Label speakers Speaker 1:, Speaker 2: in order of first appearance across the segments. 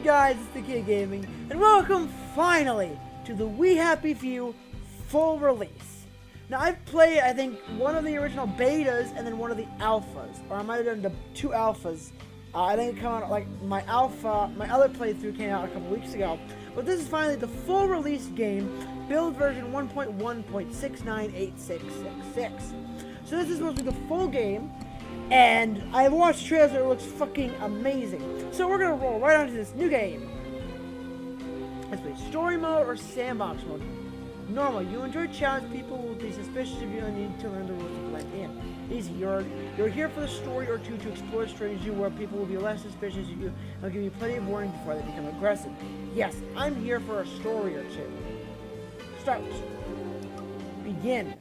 Speaker 1: guys, it's the Kid Gaming, and welcome finally to the We Happy Few full release. Now I've played, I think, one of the original betas and then one of the alphas, or I might have done the two alphas. I think it came out like my other playthrough came out a couple weeks ago, but this is finally the full release game, build version 1.1.698666. So this is supposed to be the full game. And I've watched trailers and it looks fucking amazing. So we're gonna roll right onto this new game. Let's play story mode or sandbox mode. Normal, you enjoy challenge, people will be suspicious of you and need to learn the rules to blend in. Easy, you're here for the story or two to explore strategy where people will be less suspicious of you and will give you plenty of warning before they become aggressive. Yes, I'm here for a story or two. Start. Begin.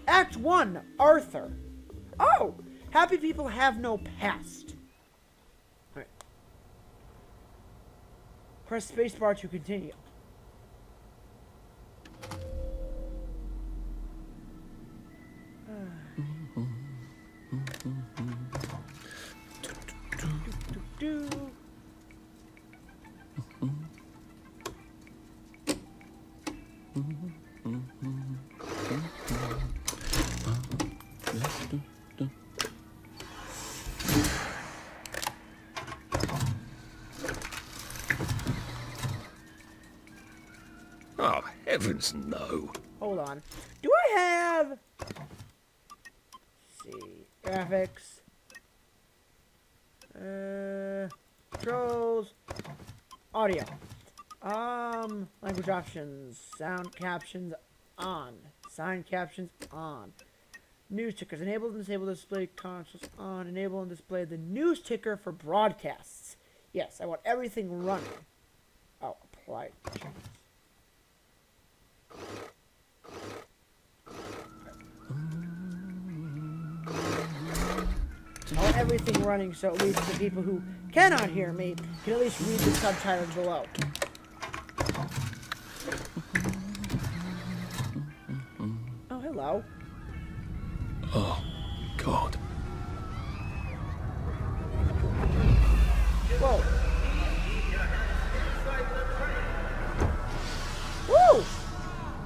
Speaker 1: Act 1, Arthur. Oh! Happy people have no past. Alright. Press spacebar to continue.
Speaker 2: Oh, heavens no.
Speaker 1: Hold on. Do I have... Let's see. Graphics. Controls. Audio. Language options. Sound captions on. Sign captions on. News tickers. Enable and disable display consoles on. Enable and display the news ticker for broadcasts. Yes, I want everything running. Oh, apply changes. I want everything running so at least the people who cannot hear me can at least read the subtitles below. Oh, hello.
Speaker 2: Oh, God.
Speaker 1: Whoa. Woo!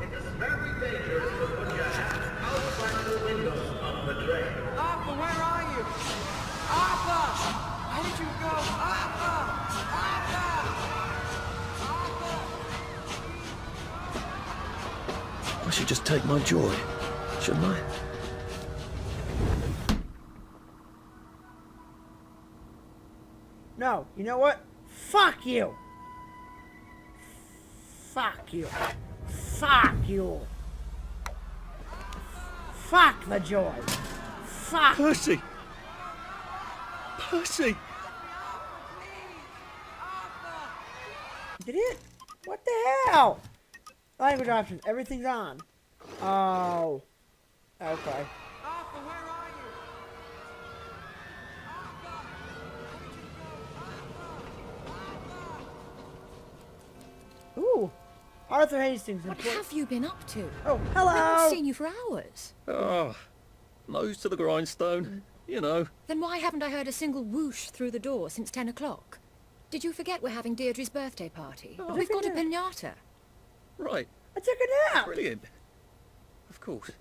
Speaker 3: It is very dangerous to put your hands outside the windows of the train.
Speaker 4: Arthur, where are you? Arthur! Where did you go? Arthur! Arthur!
Speaker 2: I should just take my joy, shouldn't I?
Speaker 1: No, you know what? Fuck you! Fuck you. Fuck you. Fuck the joy. Fuck.
Speaker 2: Percy! Percy!
Speaker 1: Did it? What the hell? Language options. Everything's on. Oh. Okay.
Speaker 4: Arthur, where are you?
Speaker 1: Ooh. Arthur Hastings.
Speaker 5: What have you been up to?
Speaker 1: Oh,
Speaker 5: I haven't
Speaker 1: hello.
Speaker 5: seen you for hours.
Speaker 2: Oh, nose to the grindstone, you know.
Speaker 5: Then why haven't I heard a single whoosh through the door since 10 o'clock? Did you forget we're having Deirdre's birthday party?
Speaker 2: Oh.
Speaker 5: We've got a piñata.
Speaker 2: Right,
Speaker 1: I took a nap.
Speaker 2: brilliant. Of course.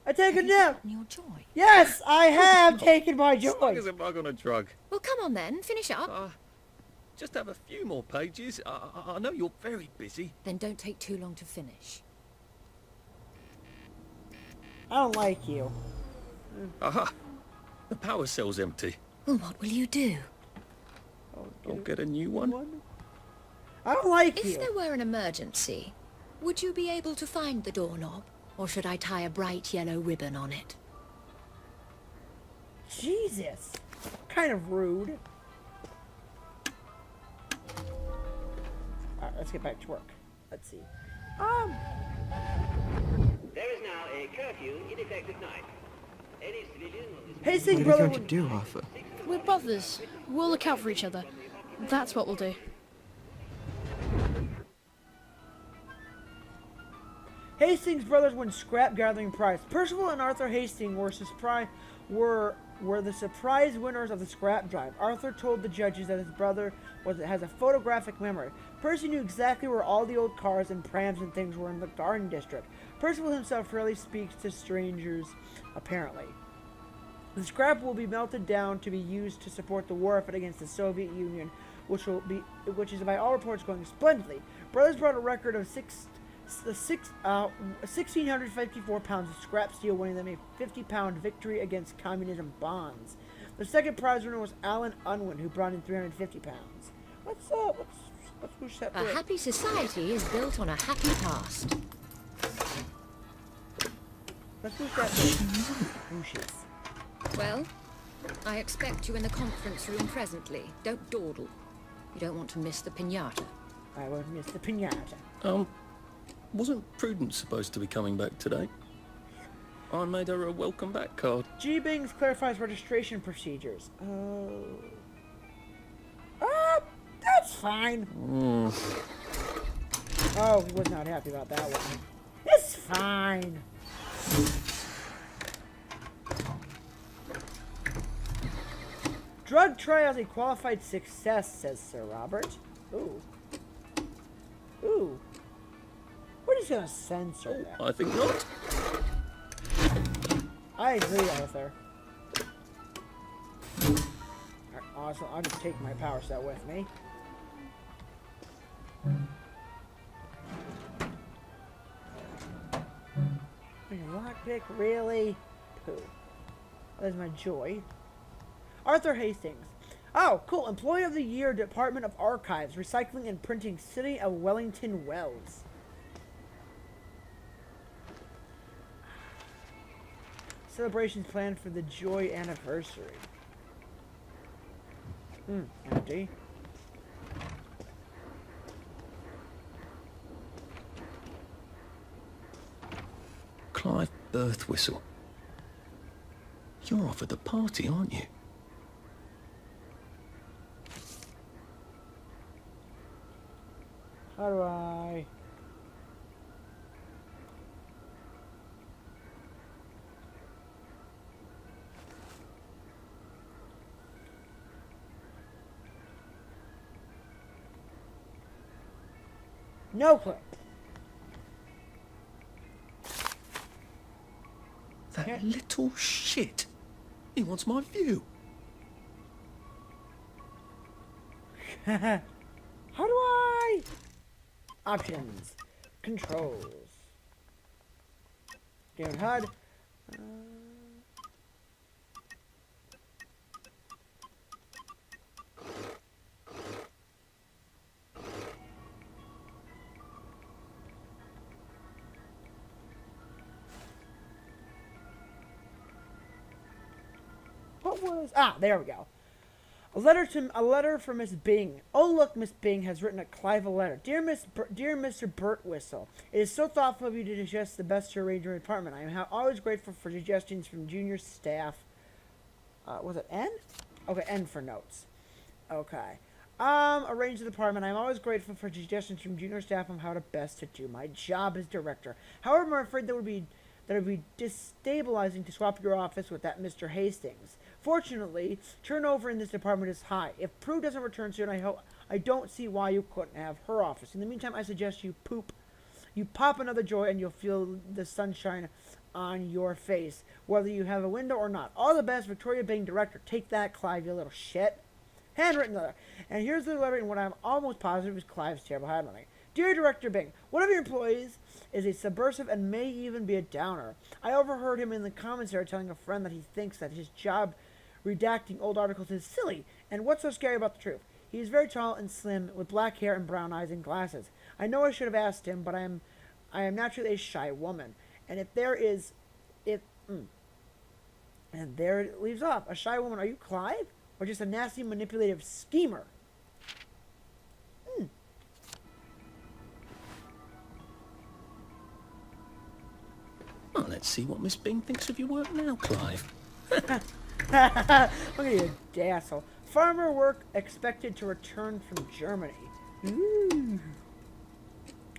Speaker 1: I take a nap.
Speaker 5: Your joy.
Speaker 1: Yes, I have taken my
Speaker 2: Stuck
Speaker 1: joy.
Speaker 2: as a bug on a drug.
Speaker 5: Well, come on then, finish up.
Speaker 2: Just have a few more pages. I know you're very busy.
Speaker 5: Then don't take too long to finish.
Speaker 1: I don't like you.
Speaker 2: Aha! The power cell's empty.
Speaker 5: Well, what will you do?
Speaker 2: I'll get a new one.
Speaker 1: I don't like
Speaker 5: If
Speaker 1: you.
Speaker 5: there were an emergency, would you be able to find the doorknob? Or should I tie a bright yellow ribbon on it?
Speaker 1: Jesus. Kind of rude. Alright, let's get back to work. Let's see.
Speaker 3: There is now a curfew in effect at night. Any civilian will be
Speaker 1: Hastings
Speaker 6: What are
Speaker 1: brother.
Speaker 6: you going to do, Arthur?
Speaker 7: We're brothers. We'll look out for each other. That's what we'll do.
Speaker 1: Hastings brothers win scrap gathering prize. Percival and Arthur Hastings were were the surprise winners of the scrap drive. Arthur told the judges that his brother has a photographic memory. Percy knew exactly where all the old cars and prams and things were in the garden district. Percival himself rarely speaks to strangers, apparently. The scrap will be melted down to be used to support the war effort against the Soviet Union, which is by all reports going splendidly. Brothers brought a record of 1,654 pounds of scrap steel, winning them a 50-pound victory against communism bonds. The second prize winner was Alan Unwin, who brought in 350 pounds. Let's push that
Speaker 5: A
Speaker 1: through.
Speaker 5: happy society is built on a happy past.
Speaker 1: Let's push that through. Bushes.
Speaker 5: Well, I expect you in the conference room presently. Don't dawdle. You don't want to miss the piñata.
Speaker 1: I won't miss the piñata.
Speaker 2: Wasn't Prudence supposed to be coming back today? I made her a welcome back card.
Speaker 1: G. Bings clarifies registration procedures. Oh. That's fine. Oh, he was not happy about that one. It's fine. Drug trials a qualified success, says Sir Robert. Ooh. Ooh. We're just gonna censor that.
Speaker 2: I think not.
Speaker 1: I agree, Arthur. Alright, awesome. I'll just take my power set with me. Lockpick, really? Pooh. That's my joy. Arthur Hastings. Oh, cool. Employee of the Year, Department of Archives, Recycling and Printing, City of Wellington Wells. Celebrations planned for the Joy anniversary. Empty.
Speaker 2: Clive Birthwhistle. You're off at the party, aren't you?
Speaker 1: How do I... No clue.
Speaker 2: That little shit. He wants my view.
Speaker 1: How do I... Options. Controls. Game HUD. What was... Ah, there we go. A letter from Miss Bing. Oh, look, Miss Bing has written a Clive a letter. Dear Mr. Birtwhistle, it is so thoughtful of you to suggest the best to arrange your apartment. I am always grateful for suggestions from junior staff. Was it N? Okay, N for notes. Okay. Arrange the department. I'm always grateful for suggestions from junior staff on how to best to do my job as director. However, I'm afraid that it would be destabilizing to swap your office with that Mr. Hastings. Fortunately, turnover in this department is high. If Prue doesn't return soon, I don't see why you couldn't have her office. In the meantime, I suggest you pop another Joy and you'll feel the sunshine on your face, whether you have a window or not. All the best, Victoria Bing, director. Take that, Clive, you little shit. Handwritten letter. And here's the letter in what I'm almost positive is Clive's terrible handwriting. Dear Director Bing, one of your employees is a subversive and may even be a downer. I overheard him in the commissary telling a friend that he thinks that his job redacting old articles is silly. And what's so scary about the truth? He is very tall and slim, with black hair and brown eyes and glasses. I know I should have asked him, but I am naturally a shy woman. And and there it leaves off. A shy woman. Are you Clive? Or just a nasty, manipulative schemer?
Speaker 2: Well, let's see what Miss Bing thinks of your work now, Clive.
Speaker 1: Look at you, dazzle. Farmer work expected to return from Germany. Ooh.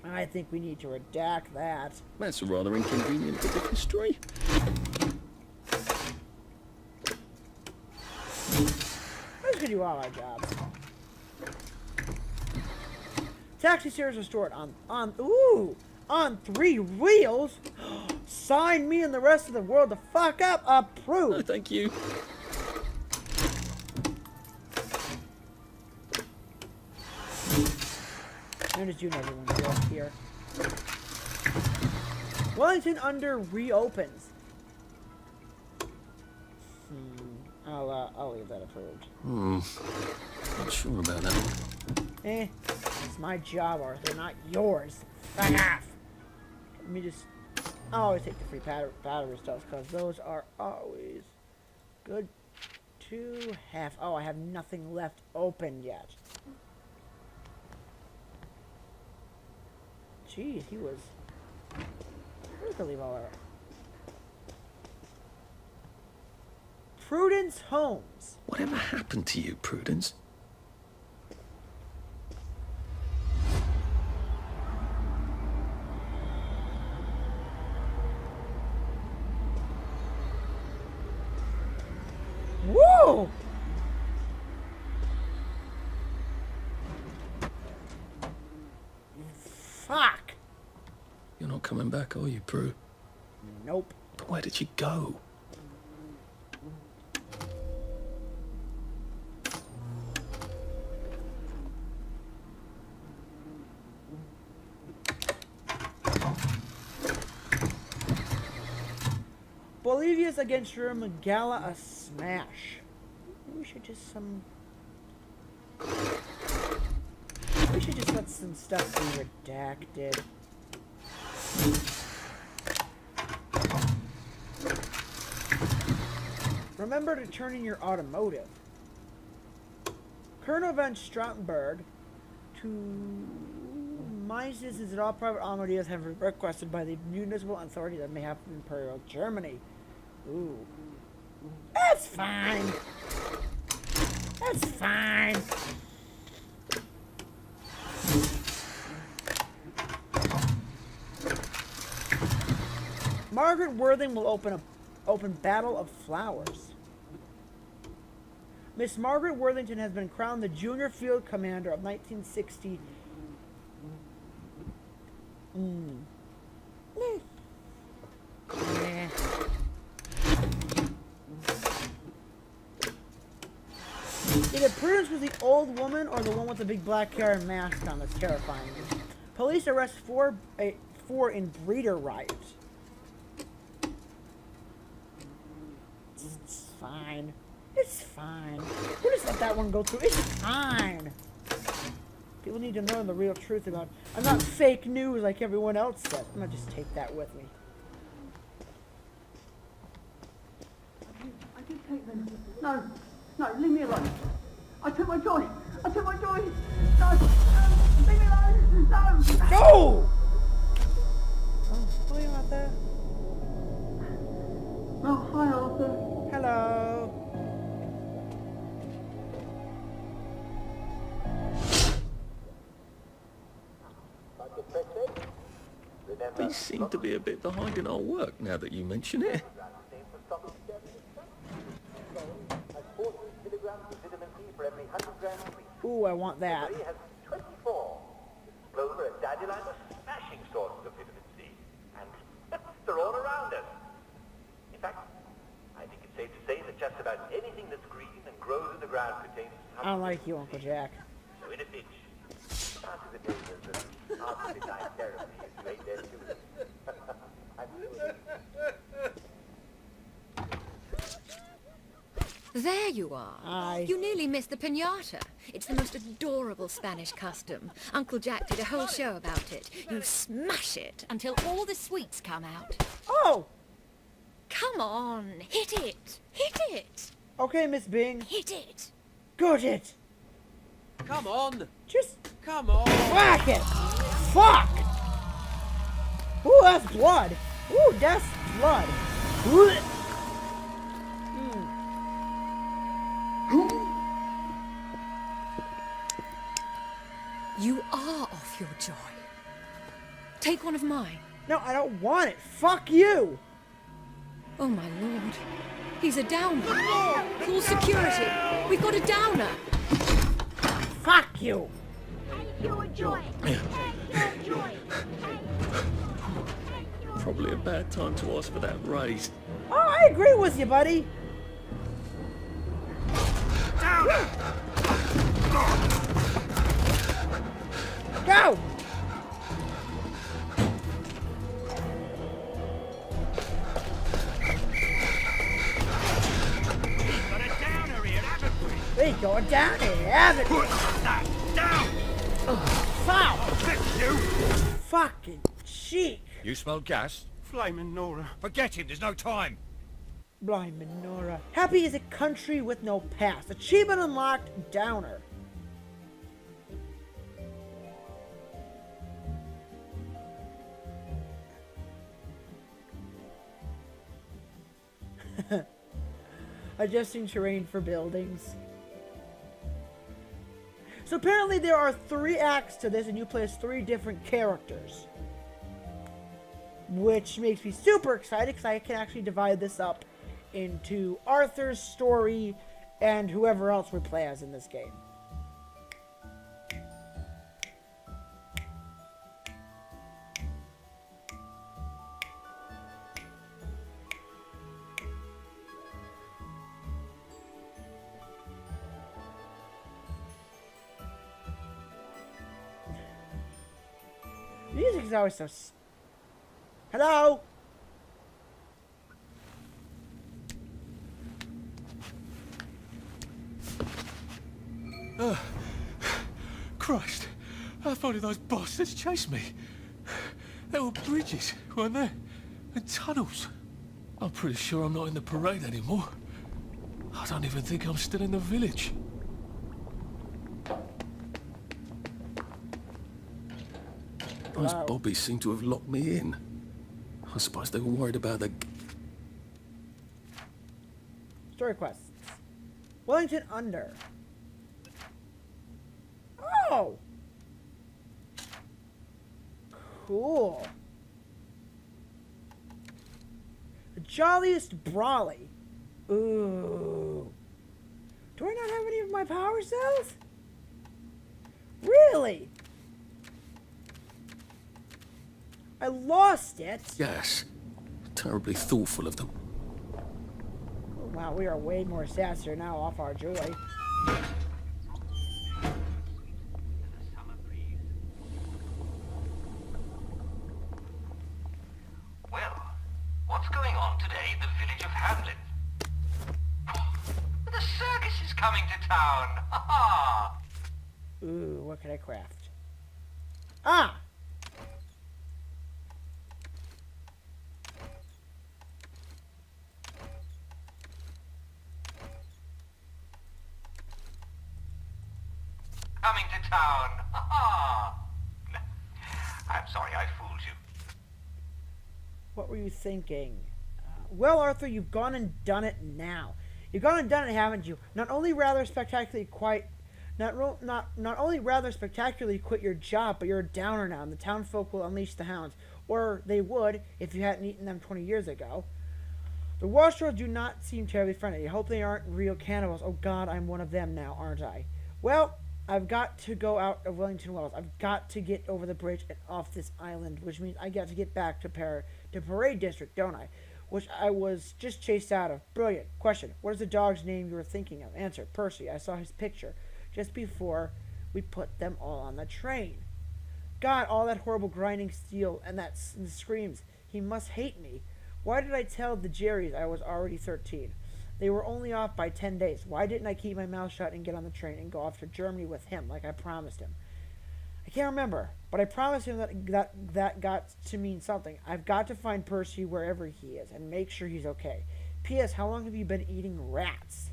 Speaker 1: I think we need to redact that.
Speaker 2: That's a rather inconvenient bit of history.
Speaker 1: do all our jobs. Taxi service restored on 3 wheels. Sign me and the rest of the world the fuck up.
Speaker 2: No,
Speaker 1: Approved.
Speaker 2: thank you.
Speaker 1: I'm just doing everyone real here. Wellington under reopens. I'll leave that approved.
Speaker 2: Not sure about that one.
Speaker 1: It's my job, Arthur, not yours. Fuck off. Let me just. I always take the free battery stuff because those are always good to have. Oh, I have nothing left open yet. Jeez, he was. Where's the leave all our. Prudence Holmes.
Speaker 2: Whatever happened to you, Prudence?
Speaker 1: Woo! Fuck.
Speaker 2: You're not coming back, are you, Prue?
Speaker 1: Nope.
Speaker 2: But where did you go?
Speaker 1: Bolivia's against Magala a smash. We should just let some stuff be redacted. Remember to turn in your automotive. Colonel von Stroutenberg to my assistance is that all private automobiles have been requested by the municipal authority that may happen in Imperial Germany. Ooh. That's fine. That's fine. Margaret Worthing will open Battle of Flowers. Miss Margaret Worthington has been crowned the Junior Field Commander of 1960. Either Prudence was the old woman or the one with the big black hair and mask on that's terrifying me. Police arrest four in breeder riot. It's fine. It's fine. We'll just let that one go through. It's fine. People need to know the real truth about it. I'm not fake news like everyone else says. I'm gonna just take that with me.
Speaker 6: I did take them. No, leave me alone. I took my joy. No, leave me alone. No.
Speaker 1: Go! Oh, are you out there?
Speaker 6: Oh, hi, Arthur.
Speaker 1: Hello.
Speaker 2: We seem to be a bit behind in our work now that you mention it.
Speaker 1: Ooh, I want that.
Speaker 3: Has 24. Clover and dandelion are smashing sources of vitamin C. And they're all around us. In fact, I think it's safe to say that just about anything that's green and grows in the ground contains
Speaker 1: I don't like you, Uncle Jack.
Speaker 3: So in a pinch, part of the business that after midnight therapy is right there too.
Speaker 5: There you are.
Speaker 1: Aye.
Speaker 5: You nearly missed the piñata. It's the most adorable Spanish custom. Uncle Jack did a whole show about it. You smash it until all the sweets come out.
Speaker 1: Oh!
Speaker 5: Come on, hit it. Hit it.
Speaker 1: Okay, Miss Bing.
Speaker 5: Hit it.
Speaker 1: Got it.
Speaker 4: Come on!
Speaker 1: Just
Speaker 4: Come on!
Speaker 1: whack it. Fuck! Ooh, that's blood. Ooh, that's blood. Ooh.
Speaker 5: You are off your joy. Take one of mine.
Speaker 1: No, I don't want it. Fuck you.
Speaker 5: Oh, my lord. He's a downer. Call security. We've got a downer.
Speaker 1: Fuck you!
Speaker 2: Probably a bad time to ask for that raise.
Speaker 1: Oh, I agree with you, buddy. Go!
Speaker 4: Got a downer here, haven't we?
Speaker 1: We go down here, haven't we?
Speaker 4: Put that down!
Speaker 1: Foul!
Speaker 4: Fix you!
Speaker 1: Fucking cheek.
Speaker 8: You smell gas?
Speaker 4: Flaming Nora.
Speaker 8: Forget him, there's no time.
Speaker 1: Blind Menorah. Happy is a country with no past. Achievement unlocked, downer. Adjusting terrain for buildings. So apparently there are 3 acts to this and you play as 3 different characters. Which makes me super excited because I can actually divide this up into Arthur's story and whoever else we play as in this game. Music is always so... Hello?
Speaker 9: Christ, how far did those bastards chase me? There were bridges, weren't there? And tunnels. I'm pretty sure I'm not in the parade anymore. I don't even think I'm still in the village.
Speaker 2: Those bobbies seem to have locked me in. I suppose they were worried about the...
Speaker 1: Story quests. Wellington under. Oh! Cool. The jolliest brawly. Ooh. Do I not have any of my power cells? Really? I lost it.
Speaker 2: Yes. Terribly thoughtful of them.
Speaker 1: Oh, wow, we are way more sassier now off our joy.
Speaker 3: Well, what's going on today in the village of Hamlin? The circus is coming to town! Ha ha!
Speaker 1: Ooh, what can I craft? Ah!
Speaker 3: Coming to town! Ha ha! I'm sorry I fooled you.
Speaker 1: What were you thinking? Well, Arthur, you've gone and done it now. You've gone and done it, haven't you? Not only rather spectacularly quit your job, but you're a downer now, and the townfolk will unleash the hounds. Or they would, if you hadn't eaten them 20 years ago. The Wastrels do not seem terribly friendly. I hope they aren't real cannibals. Oh god, I'm one of them now, aren't I? Well, I've got to go out of Wellington Wells. I've got to get over the bridge and off this island, which means I got to get back to Parade District, don't I? Which I was just chased out of. Brilliant. Question. What is the dog's name you were thinking of? Answer. Percy. I saw his picture just before we put them all on the train. God, all that horrible grinding steel and the screams. He must hate me. Why did I tell the Jerrys I was already 13? They were only off by 10 days. Why didn't I keep my mouth shut and get on the train and go off to Germany with him like I promised him? I can't remember, but I promised him that got to mean something. I've got to find Percy wherever he is and make sure he's okay. P.S. How long have you been eating rats?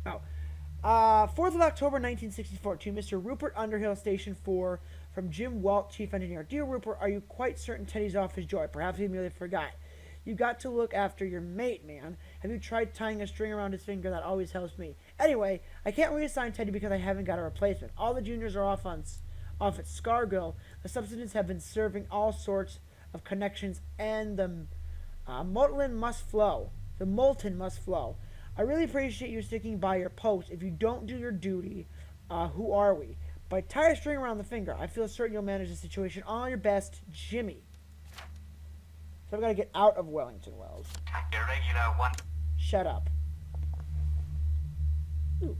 Speaker 1: Oh. 4th of October, 1964, to Mr. Rupert Underhill, Station 4, from Jim Walt, Chief Engineer. Dear Rupert, are you quite certain Teddy's off his joy? Perhaps he merely forgot. You got to look after your mate, man. Have you tried tying a string around his finger? That always helps me. Anyway, I can't reassign Teddy because I haven't got a replacement. All the juniors are off at Scargill. The substitutes have been serving all sorts of connections, and the Molten must flow. The molten must flow. I really appreciate you sticking by your post. If you don't do your duty, who are we? By tie a string around the finger. I feel certain you'll manage the situation. All your best, Jimmy. So I've got to get out of Wellington, Wells.
Speaker 3: Irregular one.
Speaker 1: Shut up. Ooh.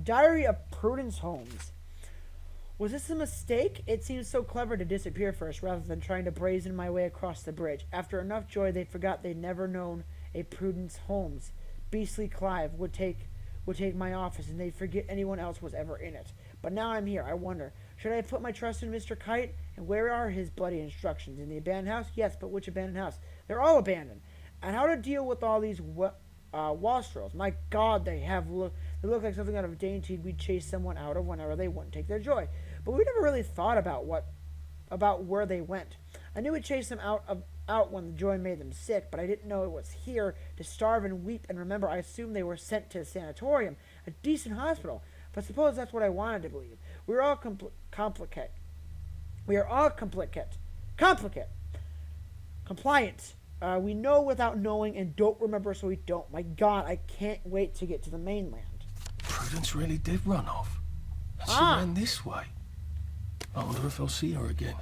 Speaker 1: Diary of Prudence Holmes. Was this a mistake? It seemed so clever to disappear first rather than trying to brazen my way across the bridge. After enough joy, they forgot they'd never known a Prudence Holmes. Beastly Clive would take my office, and they'd forget anyone else was ever in it. But now I'm here. I wonder, should I have put my trust in Mr. Kite? And where are his bloody instructions? In the abandoned house? Yes, but which abandoned house? They're all abandoned. And how to deal with all these wastrels? My God, they look like something out of dainty we'd chase someone out of whenever they wouldn't take their joy. But we never really thought about where they went. I knew we'd chase them out when the joy made them sick, but I didn't know it was here to starve and weep. And remember, I assumed they were sent to a sanatorium, a decent hospital. But suppose that's what I wanted to believe. We are all compliant. We know without knowing and don't remember, so we don't. My God, I can't wait to get to the mainland.
Speaker 9: Prudence really did run off. And she ran this way. I wonder if I'll see her again.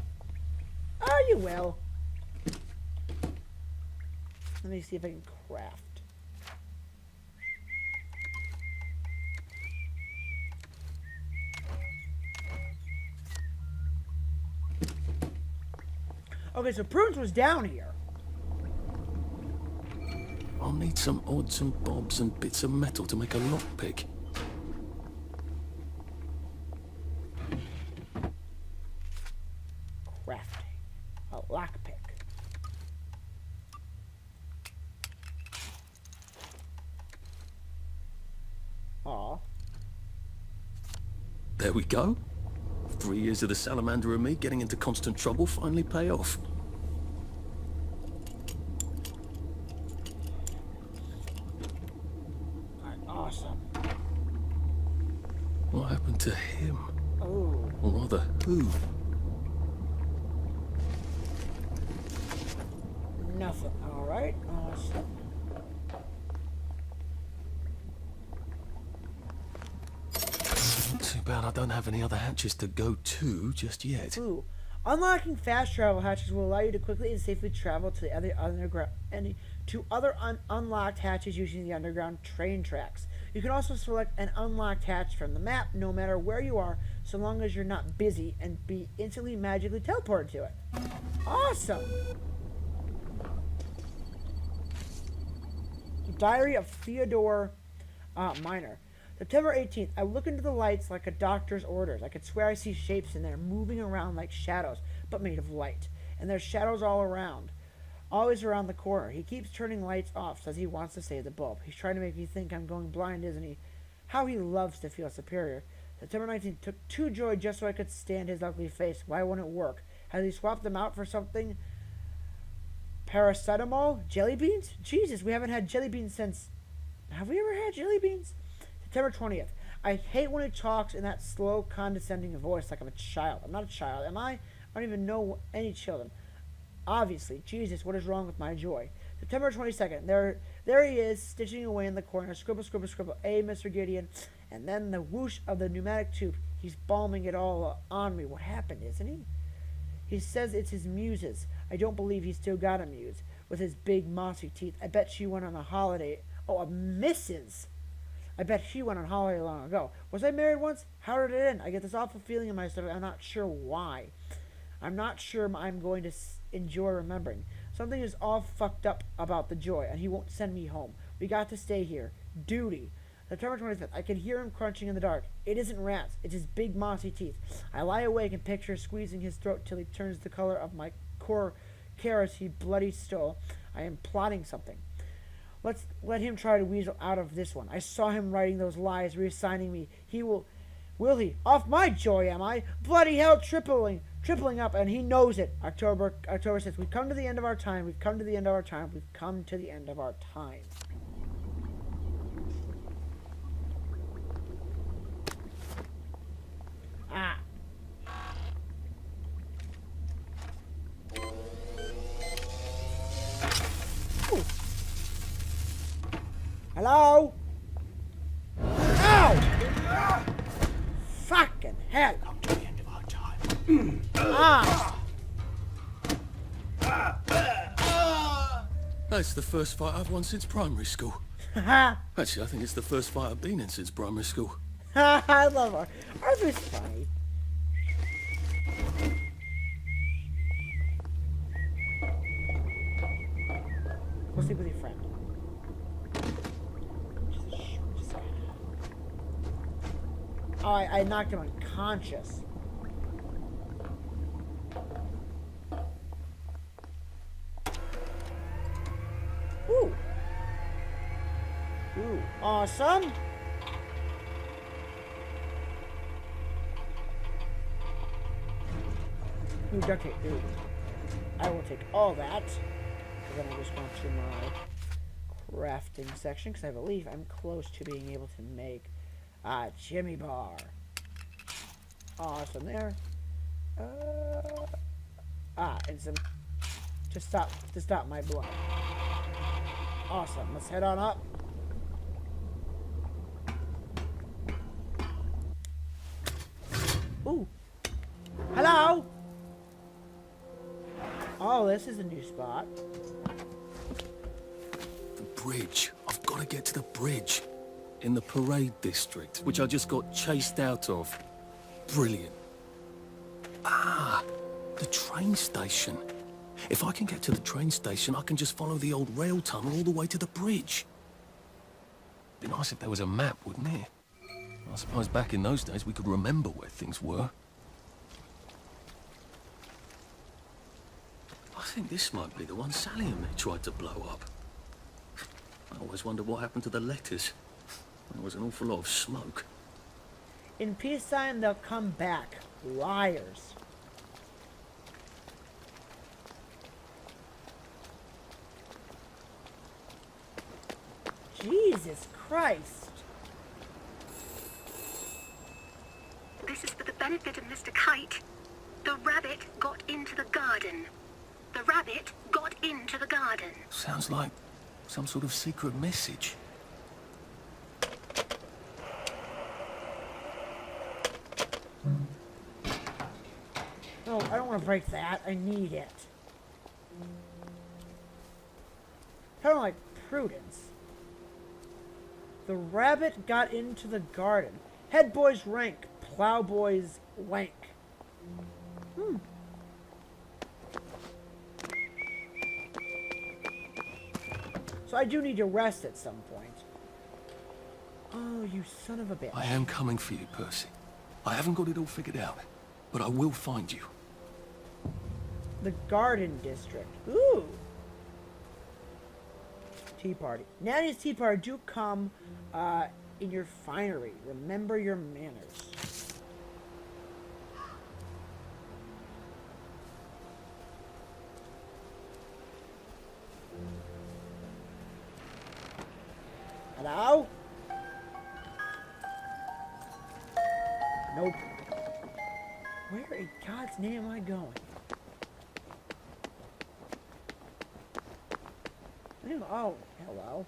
Speaker 1: Oh, you will. Let me see if I can craft. Okay, so Prudence was down here.
Speaker 2: I'll need some odds and bobs and bits of metal to make a lockpick.
Speaker 1: Crafting. A lockpick. Aw.
Speaker 2: There we go. 3 years of the salamander and me getting into constant trouble finally pay off.
Speaker 1: Awesome.
Speaker 2: What happened to him?
Speaker 1: Oh.
Speaker 2: Or rather, who?
Speaker 1: Nothing. Alright. Awesome.
Speaker 2: Too bad I don't have any other hatches to go to just yet.
Speaker 1: Ooh. Unlocking fast travel hatches will allow you to quickly and safely travel to the other unlocked hatches using the underground train tracks. You can also select an unlocked hatch from the map, no matter where you are, so long as you're not busy, and be instantly magically teleported to it. Awesome! Diary of Theodore Miner. September 18th. I look into the lights like a doctor's orders. I could swear I see shapes in there moving around like shadows, but made of light. And there's shadows all around. Always around the corner. He keeps turning lights off, says he wants to save the bulb. He's trying to make me think I'm going blind, isn't he? How he loves to feel superior. September 19th. Took 2 joy just so I could stand his ugly face. Why won't it work? Has he swapped them out for something? Paracetamol? Jelly beans? Jesus, we haven't had jelly beans since... Have we ever had jelly beans? September 20th. I hate when he talks in that slow, condescending voice like I'm a child. I'm not a child, am I? I don't even know any children. Obviously. Jesus, what is wrong with my joy? September 22nd. There he is, stitching away in the corner. Scribble, scribble, scribble. A, Mr. Gideon. And then the whoosh of the pneumatic tube. He's balming it all on me. What happened, isn't he? He says it's his muses. I don't believe he's still got a muse. With his big, mossy teeth. I bet she went on a holiday. Oh, a Mrs. I bet she went on holiday long ago. Was I married once? How did it end? I get this awful feeling in my stomach. I'm not sure why. I'm not sure I'm going to enjoy remembering. Something is all fucked up about the joy, and he won't send me home. We got to stay here. Duty. September 25th. I can hear him crunching in the dark. It isn't rats. It's his big mossy teeth. I lie awake and picture squeezing his throat till he turns the color of my core carrots he bloody stole. I am plotting something. Let's let him try to weasel out of this one. I saw him writing those lies, reassigning me. He will he? Off my joy, am I? Bloody hell, tripling up, and he knows it. October 6th. We've come to the end of our time. We've come to the end of our time. We've come to the end of our time. Hello? Ow! Fucking hell.
Speaker 4: Come to the end of our time.
Speaker 1: Ah!
Speaker 2: That's the first fight I've won since primary school.
Speaker 1: Haha.
Speaker 2: Actually, I think it's the first fight I've been in since primary school.
Speaker 1: I love her. Arthur's funny. Go sleep with your friend. Oh, I knocked him unconscious. Ooh. Ooh, awesome. Ooh, duct tape. Ooh. I will take all that. And then I just go to my crafting section because I believe I'm close to being able to make a Jimmy bar. Awesome there. And some to stop my blood. Awesome. Let's head on up. Ooh. Hello. Oh, this is a new spot.
Speaker 2: The bridge. I've got to get to the bridge. In the parade district, which I just got chased out of. Brilliant. Ah, the train station. If I can get to the train station, I can just follow the old rail tunnel all the way to the bridge. Be nice if there was a map, wouldn't it? I suppose back in those days we could remember where things were. I think this might be the one Sally and me tried to blow up. I always wondered what happened to the letters. There was an awful lot of smoke.
Speaker 1: In peacetime, they'll come back. Liars. Jesus Christ.
Speaker 10: This is for the benefit of Mr. Kite. The rabbit got into the garden. The rabbit got into the garden.
Speaker 2: Sounds like some sort of secret message.
Speaker 1: No, I don't want to break that. I need it. Kind of like Prudence. The rabbit got into the garden. Head boys rank. Plow boys wank. So I do need to rest at some point. Oh, you son of a bitch.
Speaker 2: I am coming for you, Percy. I haven't got it all figured out, but I will find you.
Speaker 1: The Garden District. Ooh. Tea party. Nanny's tea party. Do come in your finery. Remember your manners. Hello? Nope. Where in God's name am I going? Oh, hello.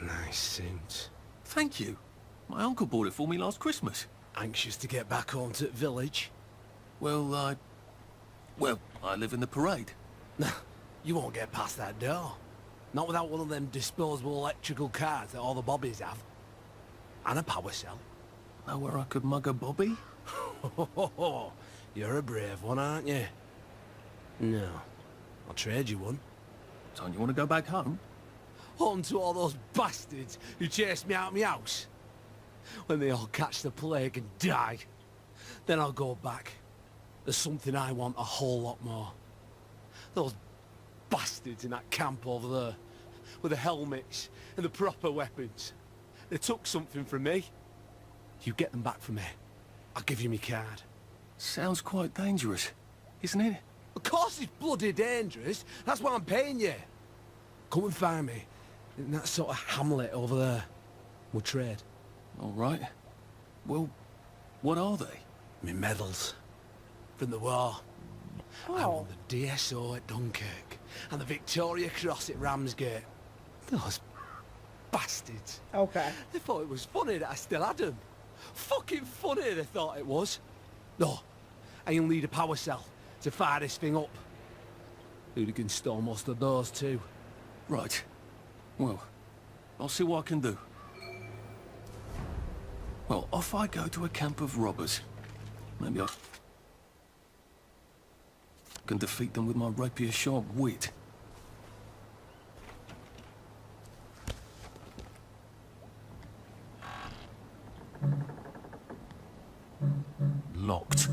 Speaker 4: Nice suit.
Speaker 2: Thank you. My uncle bought it for me last Christmas.
Speaker 4: Anxious to get back home to the village?
Speaker 2: Well, I live in the parade.
Speaker 4: You won't get past that door. Not without one of them disposable electrical cars that all the bobbies have. And a power cell.
Speaker 2: Know where I could mug a bobby?
Speaker 4: You're a brave one, aren't you? No. I'll trade you one.
Speaker 2: Don't you want to go back home?
Speaker 4: Home to all those bastards who chased me out of my house. When they all catch the plague and die. Then I'll go back. There's something I want a whole lot more. Those bastards in that camp over there. With the helmets and the proper weapons. They took something from me. You get them back from me. I'll give you my card.
Speaker 2: Sounds quite dangerous, isn't it?
Speaker 4: Of course it's bloody dangerous. That's why I'm paying you. Come and find me in that sort of hamlet over there. We'll trade.
Speaker 2: All right. Well, what are they?
Speaker 4: Me medals. from the war. I
Speaker 1: Oh.
Speaker 4: won the DSO at Dunkirk and the Victoria Cross at Ramsgate. Those bastards.
Speaker 1: Okay.
Speaker 4: They thought it was funny that I still had them. Fucking funny they thought it was. No, I'll need a power cell to fire this thing up. Hooligans stole most of those too.
Speaker 2: Right. Well, I'll see what I can do. Well, off I go to a camp of robbers. Maybe I can defeat them with my rapier-sharp wit. Locked.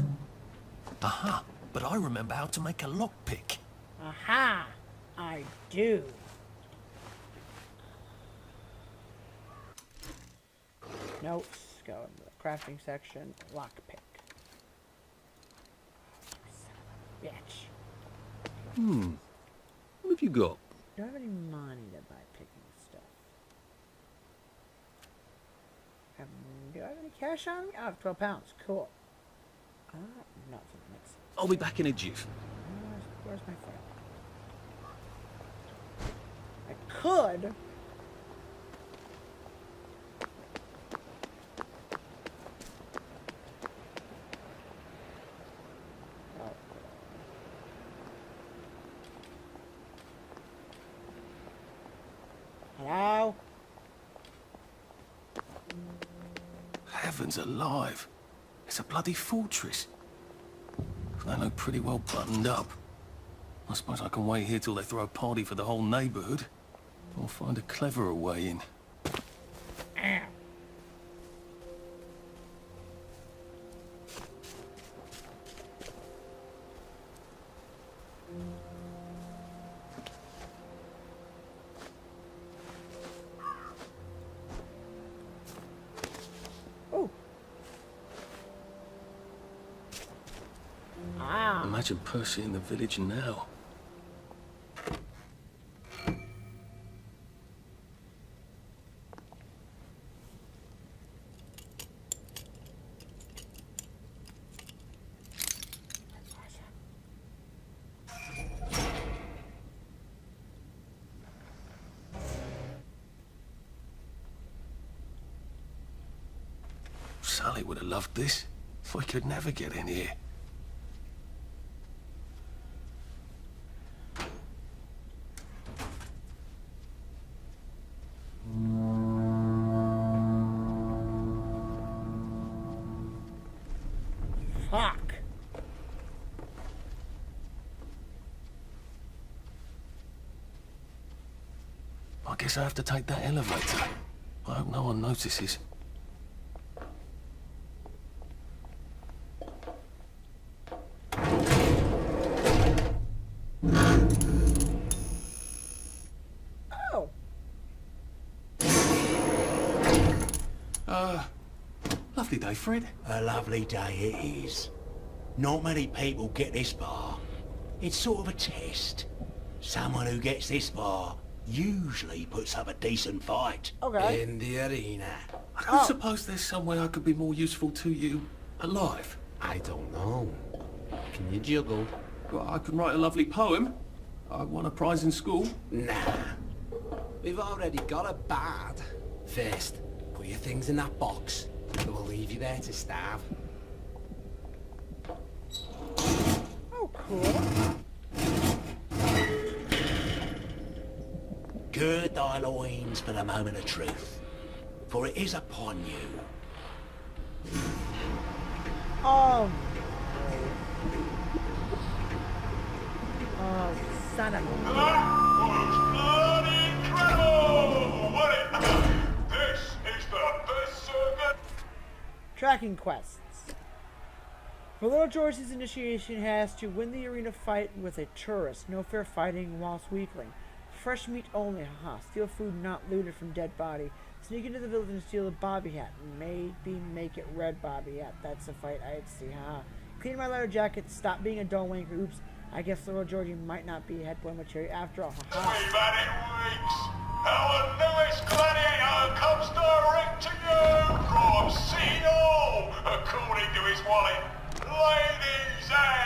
Speaker 2: Aha! But I remember how to make a lockpick.
Speaker 1: Aha! I do. Notes. Go into the crafting section. Lockpick. Bitch.
Speaker 2: What have you got?
Speaker 1: Do I have any money to buy picking stuff? Do I have any cash on me? I have 12 pounds. Cool. Nothing. That's,
Speaker 2: I'll be back in a jiff.
Speaker 1: where's my file? I could. Hello?
Speaker 2: Heavens alive. It's a bloody fortress. They look pretty well buttoned up. I suppose I can wait here till they throw a party for the whole neighborhood. Or find a cleverer way in.
Speaker 1: Ow. Oh. Ah.
Speaker 2: Imagine Percy in the village now. Sally would have loved this. We could never get in here.
Speaker 1: Fuck.
Speaker 2: I guess I have to take that elevator. I hope no one notices.
Speaker 1: Oh.
Speaker 2: Lovely day, Fred.
Speaker 11: A lovely day it is. Not many people get this far. It's sort of a test. Someone who gets this far usually puts up a decent fight.
Speaker 1: Okay.
Speaker 11: In the arena.
Speaker 2: I don't suppose there's some way I could be more useful to you alive.
Speaker 11: I don't know. Can you juggle?
Speaker 2: Well, I can write a lovely poem. I won a prize in school.
Speaker 11: Nah. We've already got a bard. First, put your things in that box. And we'll leave you there to starve.
Speaker 1: Oh, cool.
Speaker 11: Gird thy loins for the moment of truth, for it is upon you.
Speaker 1: Oh. Oh, son of a...
Speaker 8: That was bloody incredible! Wasn't it? This is the best circuit.
Speaker 1: Tracking quests. For Little George, his initiation has to win the arena fight with a tourist. No fair fighting whilst weakling. Fresh meat only, haha. Steal food not looted from dead body. Sneak into the village and steal a bobby hat. Maybe make it red bobby hat. That's a fight I'd see, haha. Clean my leather jacket. Stop being a dull wanker. Oops. I guess Little Georgie might not be head boy material after all, haha.
Speaker 8: We've had it weeks. Our newest gladiator comes direct to you from City Hall, according to his wallet. Ladies and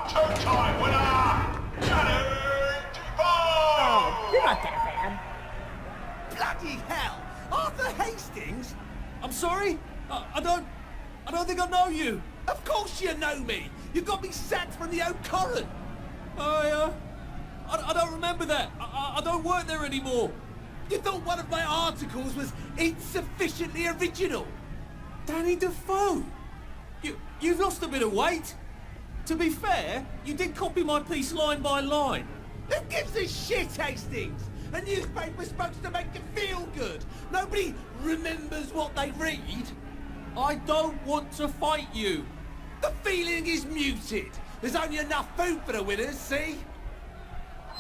Speaker 8: two-time winner, Danny DeVoe!
Speaker 1: Oh, you're not that bad.
Speaker 4: Bloody hell! Arthur Hastings? I'm sorry? I don't think I know you. Of course you know me. You got me sacked from the Oak Current. I don't remember that. I don't work there anymore. You thought one of my articles was insufficiently original? Danny DeVoe? You've lost a bit of weight. To be fair, you did copy my piece line by line. Who gives a shit, Hastings? A newspaper's supposed to make you feel good. Nobody remembers what they read. I don't want to fight you. The feeling is muted. There's only enough food for the winners, see?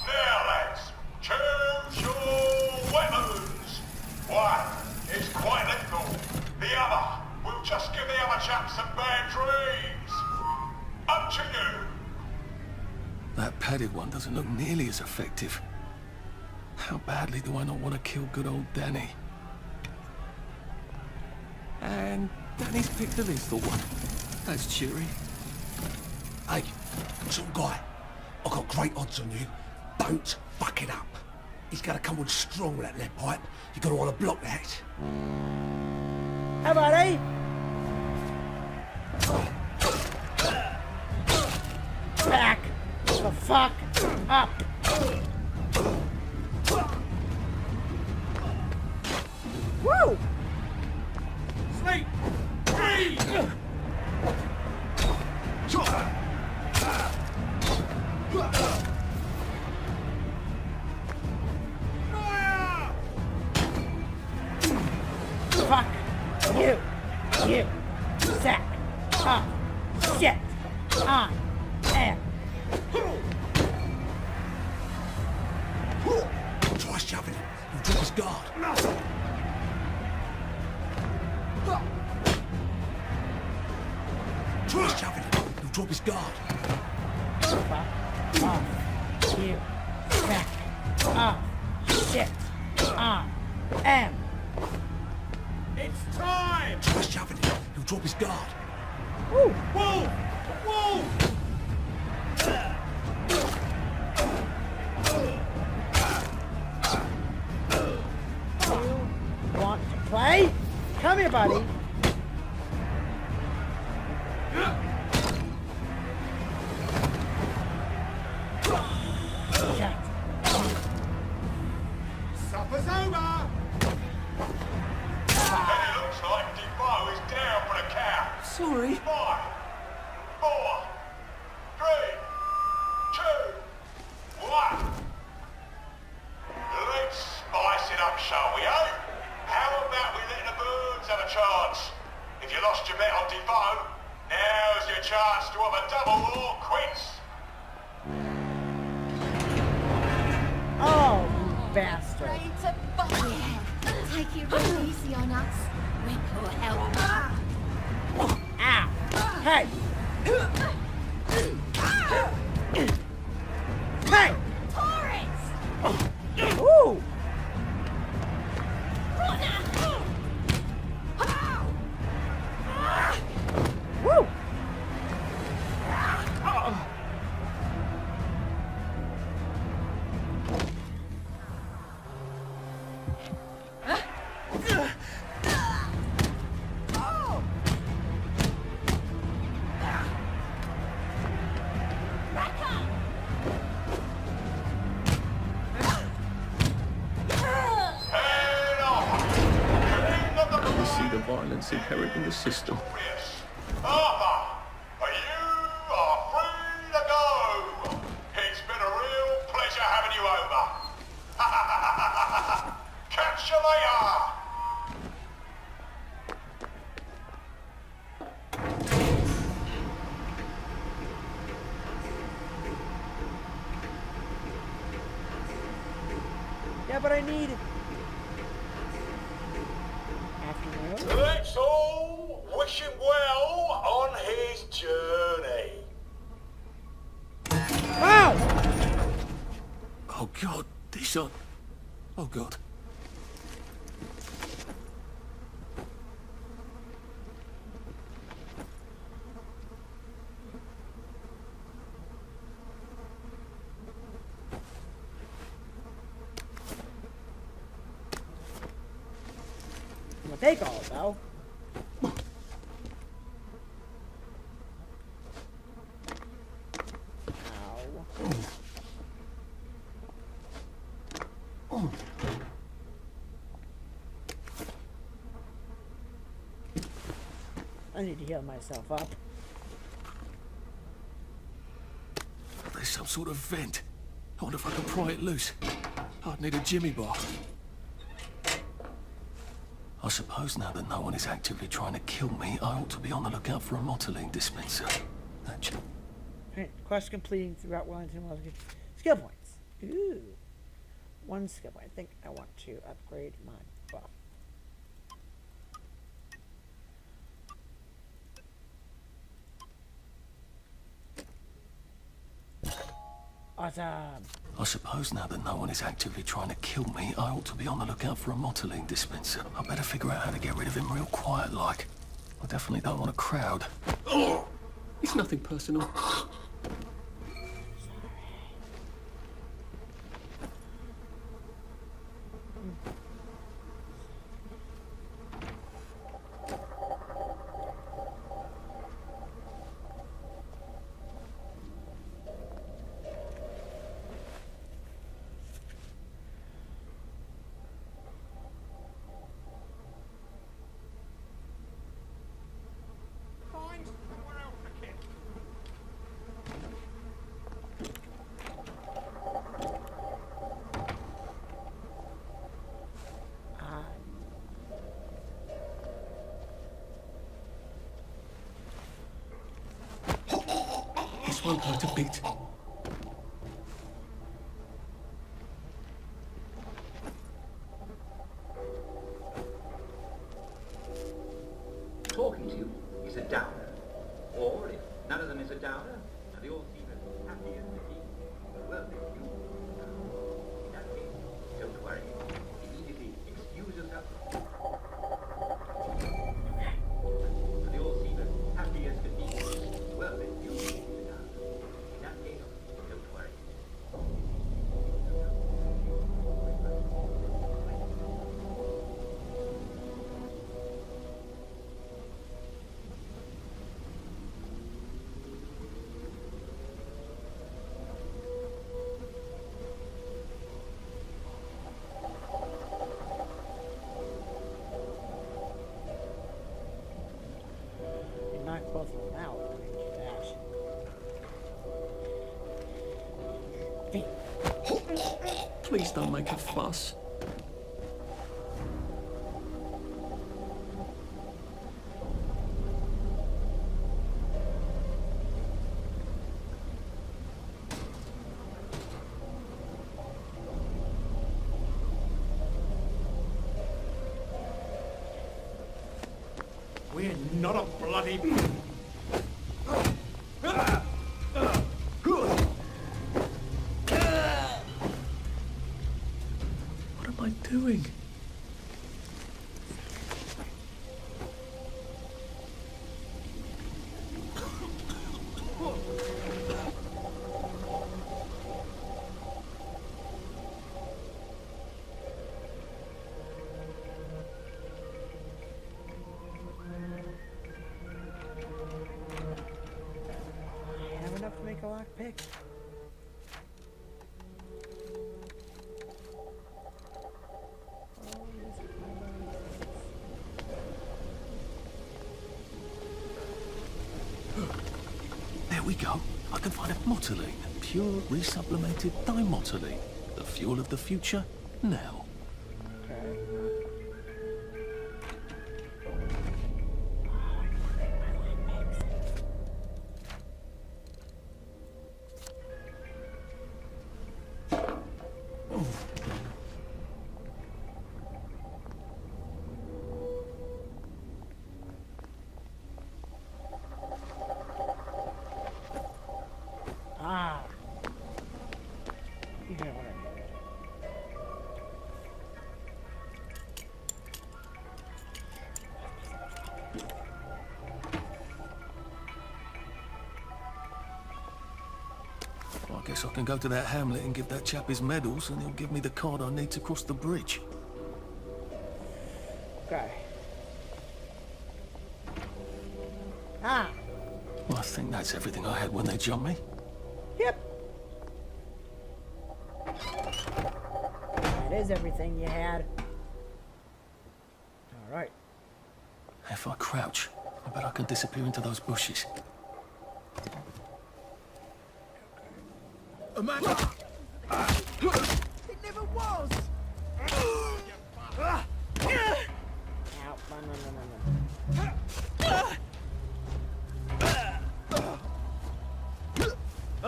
Speaker 8: Now, lads, choose your weapons. One is quite lethal. The other will just give the other chaps some bad dreams. Up to you.
Speaker 2: That padded one doesn't look nearly as effective. How badly do I not want to kill good old Danny? And Danny's picked the lethal one. That's cheery.
Speaker 11: Hey, some guy. I've got great odds on you. Don't fuck it up. He's gonna come on strong with that lead pipe. You're gonna want to block that.
Speaker 1: How about back the fuck up. Woo!
Speaker 8: Sleep! Breathe!
Speaker 1: Fuck you, sack of shit. I am.
Speaker 11: Try shoving him. He'll drop his guard. Try shoving him. He'll drop his guard.
Speaker 1: Fuck off, you sack of shit. I am.
Speaker 8: It's time!
Speaker 11: Try shoving him. He'll drop his guard.
Speaker 1: Woo!
Speaker 8: Whoa! Whoa!
Speaker 1: You want to play? Come here, buddy. Shut.
Speaker 8: Supper's over! And it looks like DeVoe is down for the count.
Speaker 4: Sorry.
Speaker 8: 5, 4, 3, 2, 1. Let's spice it up, shall we, eh? How about we let the birds have a chance? If you lost your bet on DeVoe, now's your chance to have a double or quits.
Speaker 1: Oh, you bastard.
Speaker 5: Ready to butt Take it real easy on us. We're poor help.
Speaker 1: Ow. Hey. Hey.
Speaker 5: Torres!
Speaker 1: Ooh. Woo.
Speaker 8: Head off! King of the
Speaker 2: We see the violence inherent in the system.
Speaker 8: Yes. Arthur, you are free to go. It's been a real pleasure having you over. Catch you later.
Speaker 1: Yeah, but I need afternoon.
Speaker 8: Let's all wish him well on his journey.
Speaker 1: Ow!
Speaker 2: Oh God, this on. Oh God.
Speaker 1: what they call it, though. Ow. I need to heal myself up.
Speaker 2: There's some sort of vent. I wonder if I can pry it loose. I'd need a jimmy bar. I suppose now that no one is actively trying to kill me, I ought to be on the lookout for a motoline dispenser.
Speaker 1: Alright, quest completing throughout Wellington. Skill points. Ooh. 1 skill point. I think I want to upgrade my buff. Awesome.
Speaker 2: I suppose now that no one is actively trying to kill me, I ought to be on the lookout for a motoline dispenser. I better figure out how to get rid of him real quiet like. I definitely don't want a crowd. Oh! It's nothing personal. This won't hurt a bit.
Speaker 3: Talking to you is a downer. Or if none of them is a downer, and they all seem as happy as they be, well, then you, in that case, don't worry. Immediately excuse yourself. And they all seem as happy as can be, well, then you, in that case, don't worry.
Speaker 1: You knock both of them out. I mean, that.
Speaker 2: Please don't make a fuss.
Speaker 11: We're not a bloody...
Speaker 2: What am I doing?
Speaker 1: I have enough to make a lockpick.
Speaker 2: There we go. I can find a motoline. Pure resublimated dimotoline. The fuel of the future, now.
Speaker 1: Okay. Ah. You know what I mean.
Speaker 2: Well, I guess I can go to that hamlet and give that chap his medals, and he'll give me the card I need to cross the bridge.
Speaker 1: Okay.
Speaker 2: I think that's everything I had when they jumped me.
Speaker 1: Yep. That is everything you had. Alright.
Speaker 2: If I crouch, I bet I can disappear into those bushes.
Speaker 9: Amanda!
Speaker 1: It never was!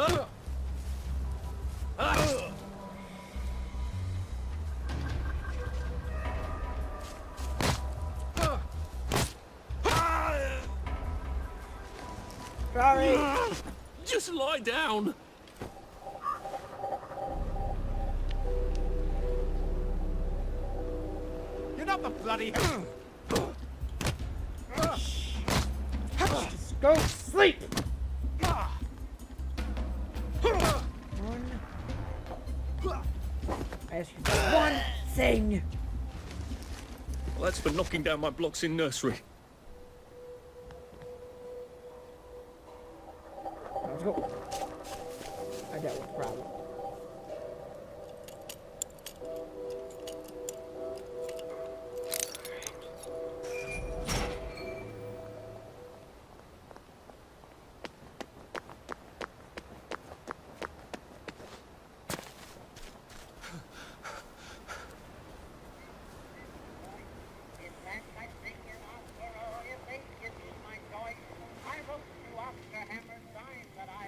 Speaker 1: Ow, no. Sorry.
Speaker 2: Just lie down.
Speaker 9: You're not the bloody...
Speaker 1: Just go sleep. I ask you for one thing.
Speaker 2: Well, that's for knocking down my blocks in nursery.
Speaker 1: Let's go. I dealt with the problem.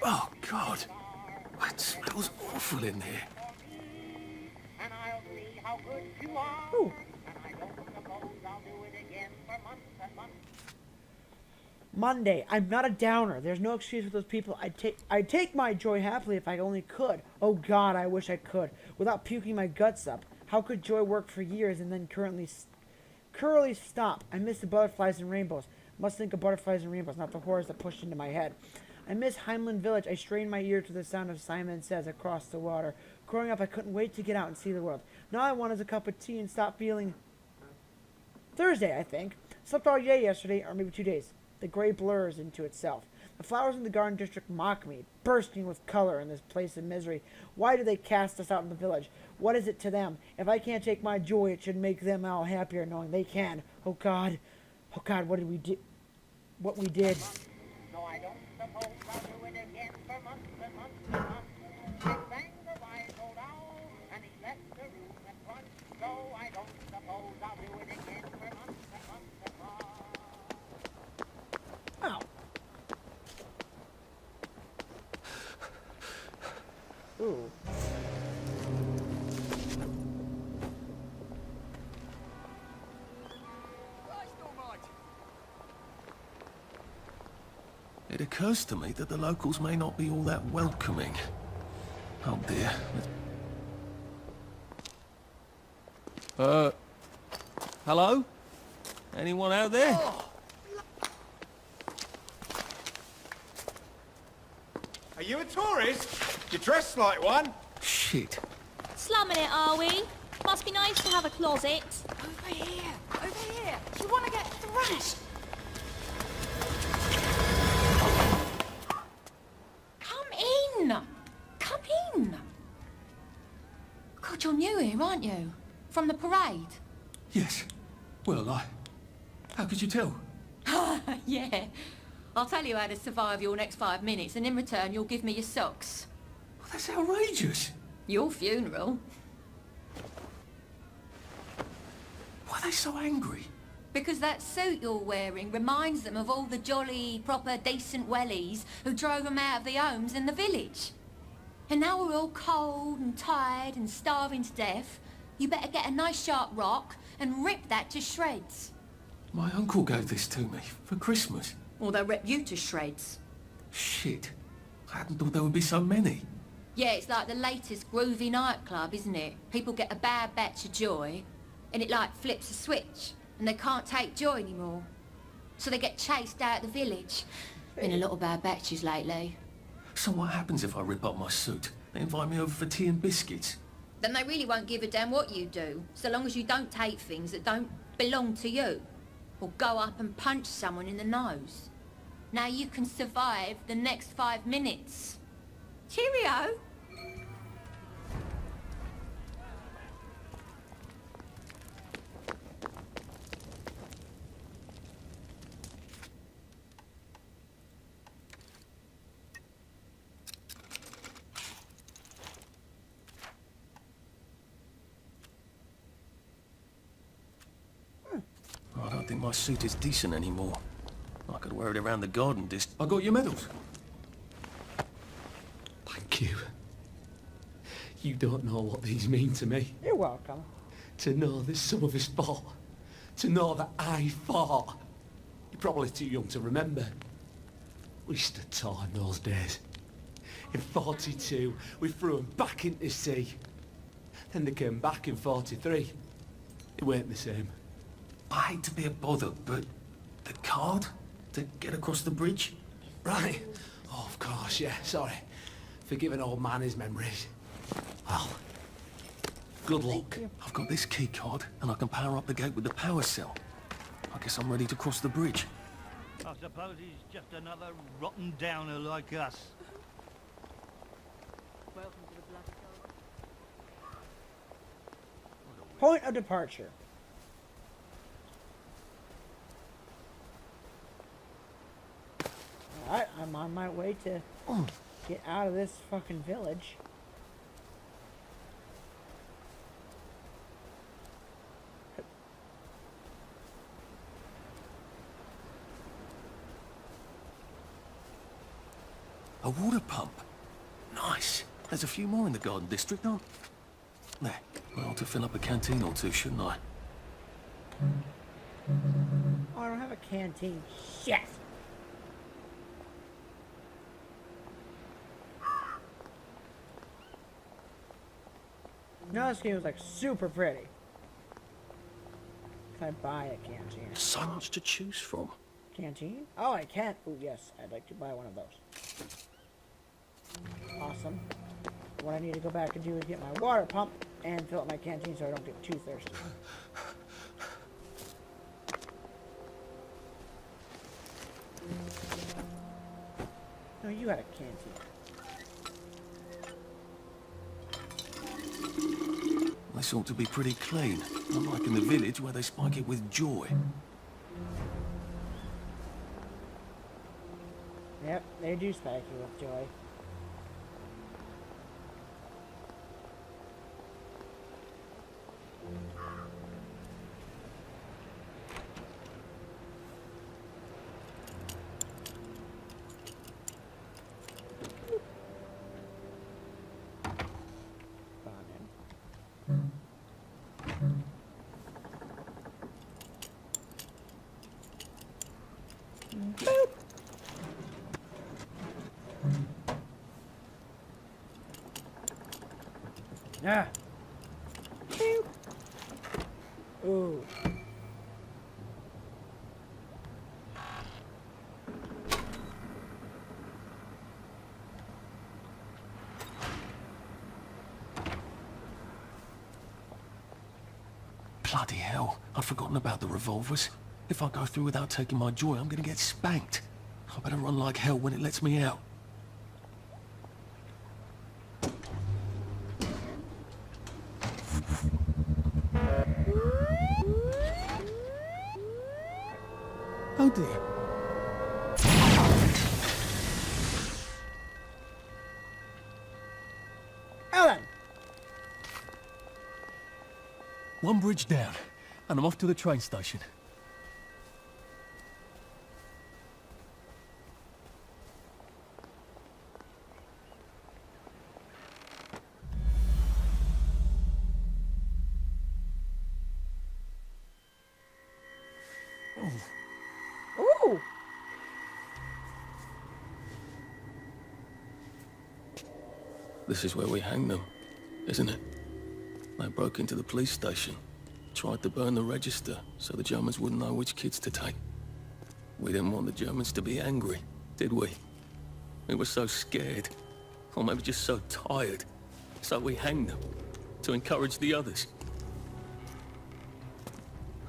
Speaker 2: Oh, God. It smells awful in here.
Speaker 1: Ooh. Monday. I'm not a downer. There's no excuse for those people. I'd take my joy happily if I only could. Oh God, I wish I could. Without puking my guts up. How could joy work for years and then currently stop? I miss the butterflies and rainbows. Must think of butterflies and rainbows, not the horrors that pushed into my head. I miss Heimland Village. I strained my ear to the sound of Simon Says across the water. Growing up, I couldn't wait to get out and see the world. Now I want is a cup of tea and stop feeling... Thursday, I think. Slept all day yesterday, or maybe 2 days. The gray blurs into itself. The flowers in the garden district mock me, bursting with color in this place of misery. Why do they cast us out in the village? What is it to them? If I can't take my joy, it should make them all happier knowing they can. Oh God, what did we do? What we did.
Speaker 12: No, I don't suppose I'll do it again for months and months and months. I sang the wise old owl, and he left the room at once. So I don't suppose I'll do it again for months and months and months.
Speaker 1: Ow. Ooh.
Speaker 2: It occurs to me that the locals may not be all that welcoming. Oh dear. Hello? Anyone out there?
Speaker 9: Are you a tourist? You dress like one.
Speaker 2: Shit.
Speaker 13: Slumming it, are we? Must be nice to have a closet.
Speaker 5: Over here! Over here! You want to get thrashed? Come in! Come in! God, you're new here, aren't you? From the parade?
Speaker 2: Yes. Well, how could you tell?
Speaker 5: Yeah. I'll tell you how to survive your next 5 minutes, and in return you'll give me your socks.
Speaker 2: Well, that's outrageous.
Speaker 5: Your funeral.
Speaker 2: Why are they so angry?
Speaker 5: Because that suit you're wearing reminds them of all the jolly, proper, decent wellies who drove them out of their homes in the village. And now we're all cold and tired and starving to death. You better get a nice sharp rock and rip that to shreds.
Speaker 2: My uncle gave this to me for Christmas.
Speaker 5: Or they'll rip you to shreds.
Speaker 2: Shit. I hadn't thought there would be so many.
Speaker 5: Yeah, it's like the latest groovy nightclub, isn't it? People get a bad batch of joy, and it like flips a switch, and they can't take joy anymore. So they get chased out of the village. Been a lot of bad batches lately.
Speaker 2: So what happens if I rip up my suit? They invite me over for tea and biscuits.
Speaker 5: Then they really won't give a damn what you do, so long as you don't take things that don't belong to you. Or go up and punch someone in the nose. Now you can survive the next 5 minutes. Cheerio!
Speaker 2: I don't think my suit is decent anymore. I could wear it around the garden I got your medals.
Speaker 4: Thank you. You don't know what these mean to me.
Speaker 1: You're welcome.
Speaker 4: To know that some of us fought. To know that I fought. You're probably too young to remember. We stood tall in those days. In 42, we threw them back into sea. Then they came back in 43. It weren't the same.
Speaker 2: I hate to be a bother, but the card to get across the bridge?
Speaker 4: Right. Oh, of course, yeah, sorry. Forgive an old man his memories. Well, good luck.
Speaker 2: I've got this key card, and I can power up the gate with the power cell. I guess I'm ready to cross the bridge.
Speaker 14: I suppose he's just another rotten downer like us.
Speaker 1: Point of departure. Alright, I'm on my way to get out of this fucking village.
Speaker 2: A water pump. Nice. There's a few more in the garden district, aren't there? I ought to fill up a canteen or two, shouldn't I?
Speaker 1: Oh, I don't have a canteen. Shit! No, this game is like super pretty. Can I buy a canteen?
Speaker 2: So much to choose from.
Speaker 1: Canteen? Oh, I can. Oh, yes. I'd like to buy one of those. Awesome. What I need to go back and do is get my water pump and fill up my canteen so I don't get too thirsty. No, you had a canteen.
Speaker 2: This ought to be pretty clean, unlike in the village where they spike it with joy.
Speaker 1: Yep, they do spike you with joy. Boop. Ah. Boop. Ooh.
Speaker 2: Bloody hell, I'd forgotten about the revolvers. If I go through without taking my joy, I'm gonna get spanked. I better run like hell when it lets me out. Oh dear.
Speaker 1: Ellen!
Speaker 9: One bridge down, and I'm off to the train station.
Speaker 1: Ooh!
Speaker 2: This is where we hang them, isn't it? They broke into the police station, tried to burn the register so the Germans wouldn't know which kids to take. We didn't want the Germans to be angry, did we? We were so scared, or maybe just so tired, so we hanged them to encourage the others.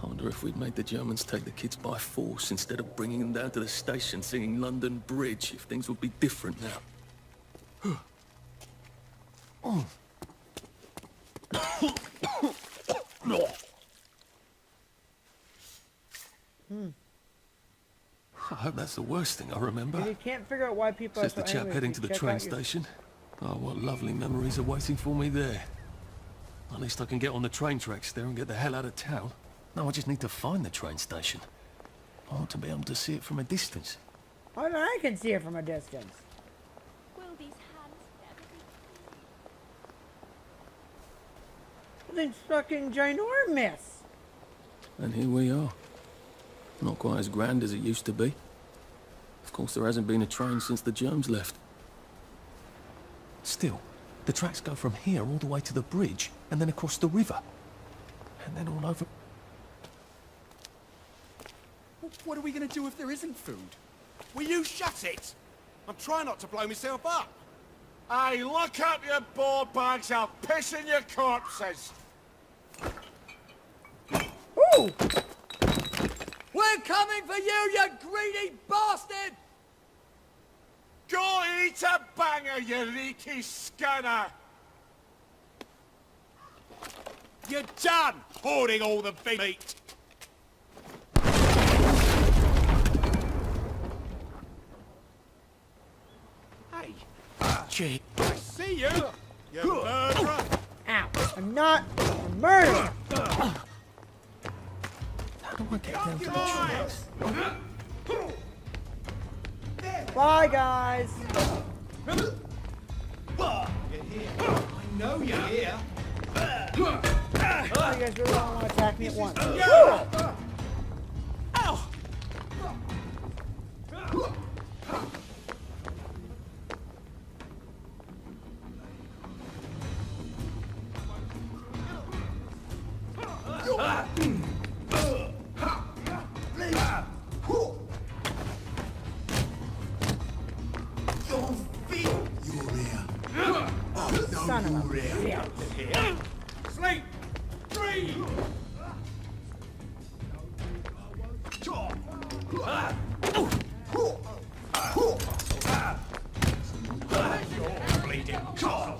Speaker 2: I wonder if we'd made the Germans take the kids by force instead of bringing them down to the station singing London Bridge, if things would be different now. Oh. I hope that's the worst thing I remember.
Speaker 1: If you can't figure out why people
Speaker 2: Says
Speaker 1: are so
Speaker 2: the chap
Speaker 1: angry,
Speaker 2: heading
Speaker 1: you
Speaker 2: to the
Speaker 1: check
Speaker 2: train
Speaker 1: out your-
Speaker 2: station. Oh, what lovely memories are waiting for me there. At least I can get on the train tracks there and get the hell out of town. No, I just need to find the train station. I want to be able to see it from a distance.
Speaker 1: Oh, no, I can see it from a distance.
Speaker 13: Will these hands ever be
Speaker 1: Thing's fucking ginormous.
Speaker 2: And here we are. Not quite as grand as it used to be. Of course, there hasn't been a train since the Germs left. Still, the tracks go from here all the way to the bridge, and then across the river. And then all over...
Speaker 15: What are we going to do if there isn't food? Will you shut it? I'm trying not to blow myself up.
Speaker 8: Hey, look up your board bags, I'll piss in your corpses.
Speaker 1: Ooh!
Speaker 15: We're coming for you, you greedy bastard!
Speaker 8: Go eat a banger, you leaky scanner!
Speaker 15: You're done hoarding all the big meat! Hey!
Speaker 2: Gee.
Speaker 15: I see you! You murderer!
Speaker 1: Ow. I'm not a murderer!
Speaker 2: How do I get down to the tracks?
Speaker 1: Bye, guys!
Speaker 15: You're here. I know you're here.
Speaker 1: You guys really don't want to attack me at once.
Speaker 15: Ow!
Speaker 1: Son of a bitch.
Speaker 15: Sleep! Three! Bleeding cock!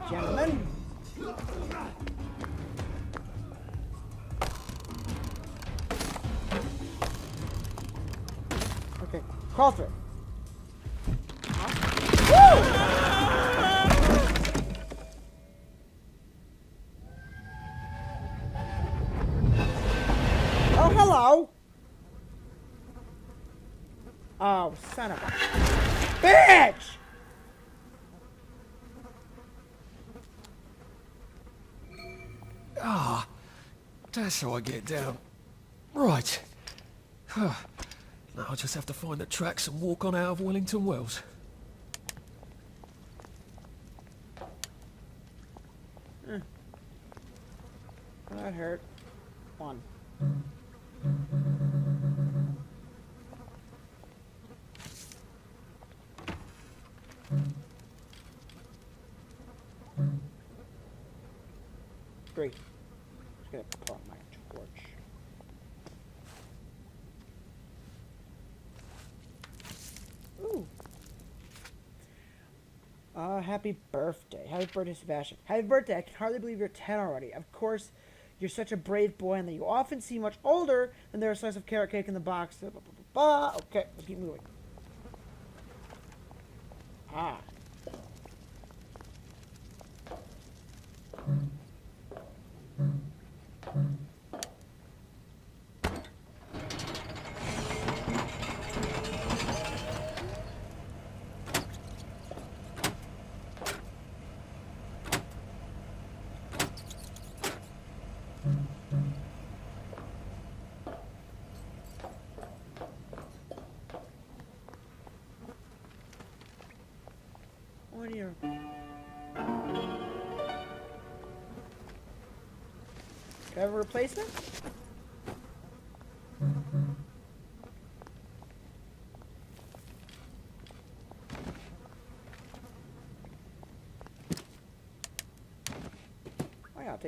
Speaker 1: Gentlemen. Okay, crawl through. Oh, hello. Oh, son of a bitch!
Speaker 2: Ah, that's how I get down. Right. Now I just have to find the tracks and walk on out of Wellington Wells.
Speaker 1: That hurt. One. Three. Just gonna put on my torch. Ooh. Happy birthday. Happy birthday, Sebastian. Happy birthday. I can hardly believe you're 10 already. Of course, you're such a brave boy and that you often seem much older than there are slice of carrot cake in the box. Blah, blah, blah, blah. Okay, let's keep moving. Ah. What are you? Can I have a replacement?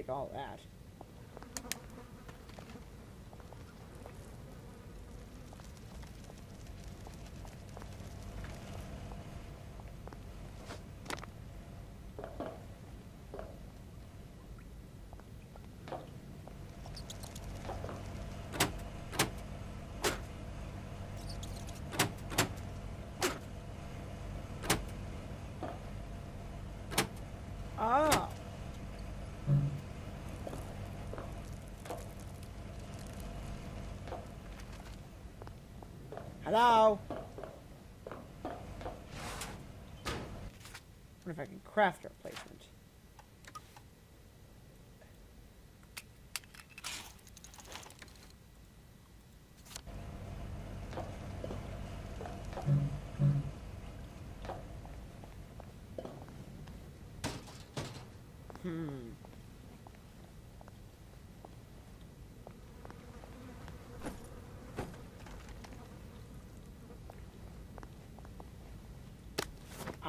Speaker 1: take all that. Ah. Hello. What if I can craft a replacement?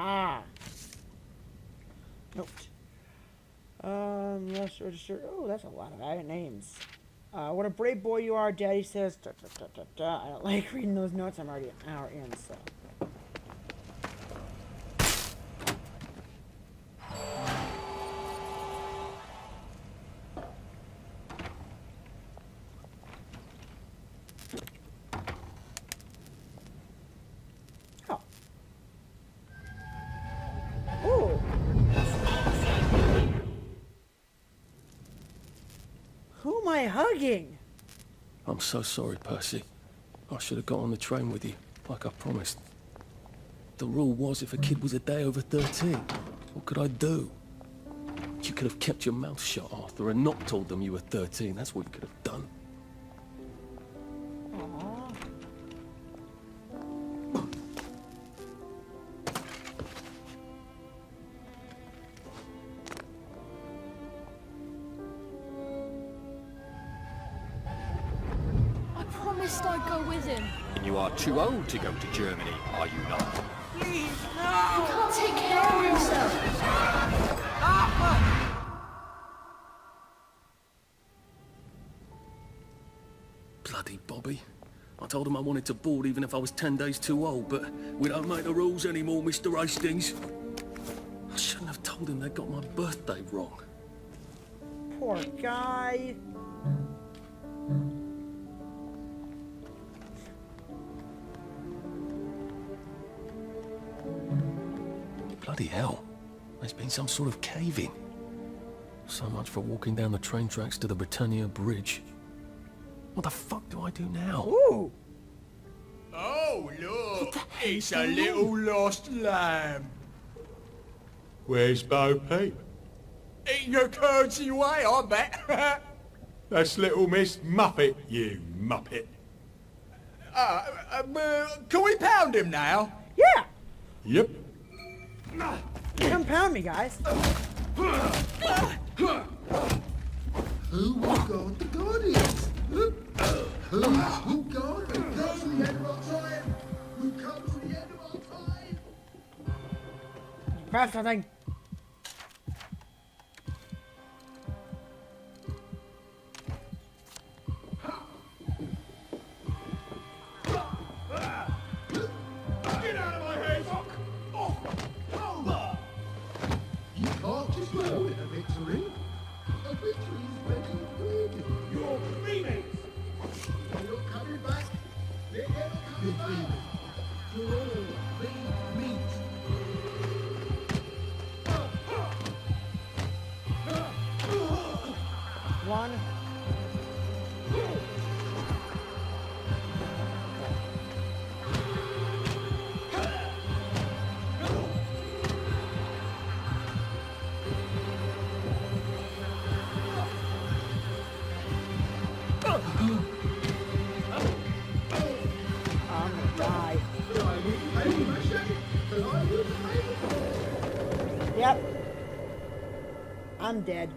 Speaker 1: Ah. Note. Let's register. Oh, that's a lot of names. What a brave boy you are, Daddy says. Da, da, da, da, da. I don't like reading those notes. I'm already an hour in, so. Oh. Ooh. Who am I hugging?
Speaker 2: I'm so sorry, Percy. I should have got on the train with you, like I promised. The rule was if a kid was a day over 13, what could I do? You could have kept your mouth shut, Arthur, and not told them you were 13. That's what you could have done.
Speaker 1: Aww.
Speaker 7: I promised I'd go with him.
Speaker 16: And you are too old to go to Germany, are you not?
Speaker 7: He can't take care of himself.
Speaker 2: Bloody Bobby. I told him I wanted to board even if I was 10 days too old, but we don't make the rules anymore, Mr. Hastings. I shouldn't have told him they got my birthday wrong.
Speaker 1: Poor guy.
Speaker 2: Bloody hell. There's been some sort of cave-in. So much for walking down the train tracks to the Britannia Bridge. What the fuck do I do now?
Speaker 1: Ooh.
Speaker 11: Oh, look, it's a little lost lamb. Where's Bo Peep? Eating her curdsy way, I bet. That's little Miss Muppet, you muppet. Can we pound him now?
Speaker 1: Yeah.
Speaker 11: Yep.
Speaker 1: Come pound me, guys.
Speaker 17: Who will guard the Guardians? Who will guard the comes to the end of our time? Who comes to the end of our time?
Speaker 1: Craft something.
Speaker 17: Get out of my head, fuck! Over! You can't just call it a victory. A victory is when you win. Your remix! You're not coming back. They're never coming back. You're all being meat.
Speaker 1: One. I'm gonna die. Yep. I'm dead.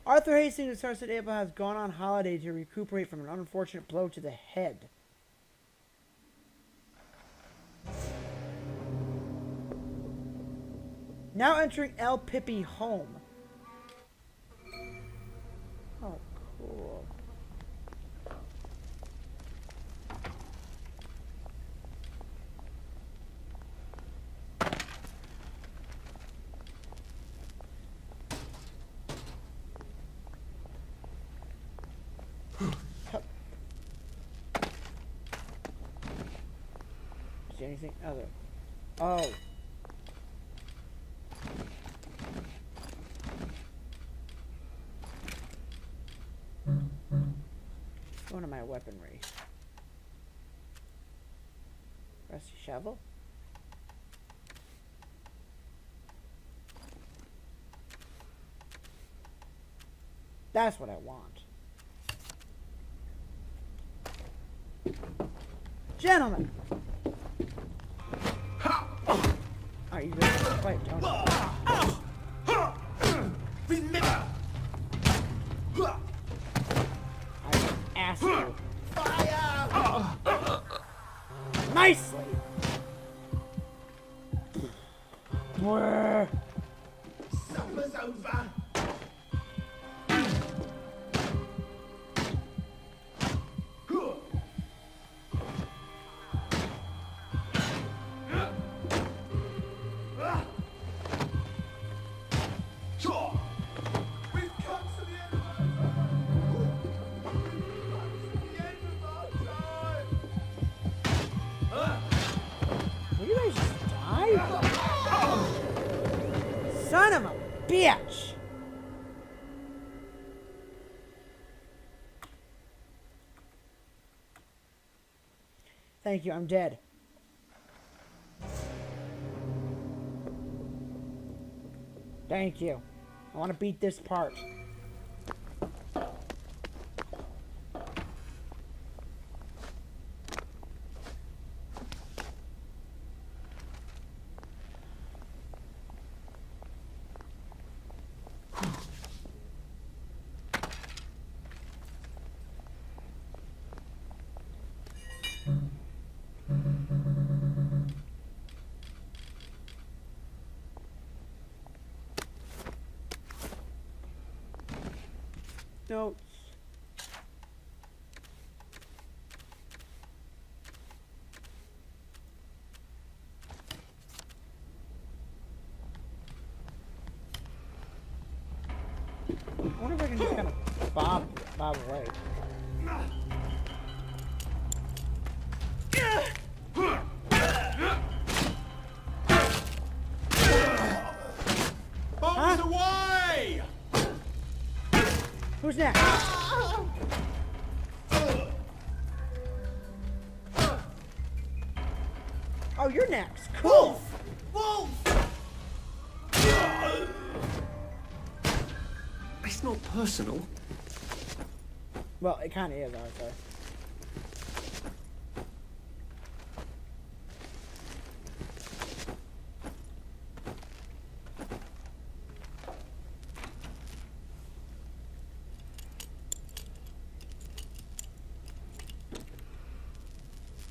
Speaker 1: Arthur Hastings of Somerset April has gone on holiday to recuperate from an unfortunate blow to the head. Now entering El Pippi home. Oh, cool. See anything other? Oh. Going to my weaponry. Rusty shovel. That's what I want. Gentlemen! Oh, you really want to fight, don't you?
Speaker 15: Remember!
Speaker 1: I asked you.
Speaker 15: Fire!
Speaker 1: Nicely! Where?
Speaker 15: Supper's over.
Speaker 1: Will you guys just die? Son of a bitch! Thank you, I'm dead. Thank you. I want to beat this part. Notes. I wonder if I can just kind of bob away.
Speaker 15: Bombs away!
Speaker 1: Who's next? Oh, you're next. Cool.
Speaker 15: Wolf!
Speaker 2: It's not personal.
Speaker 1: Well, it kind of is, Arthur.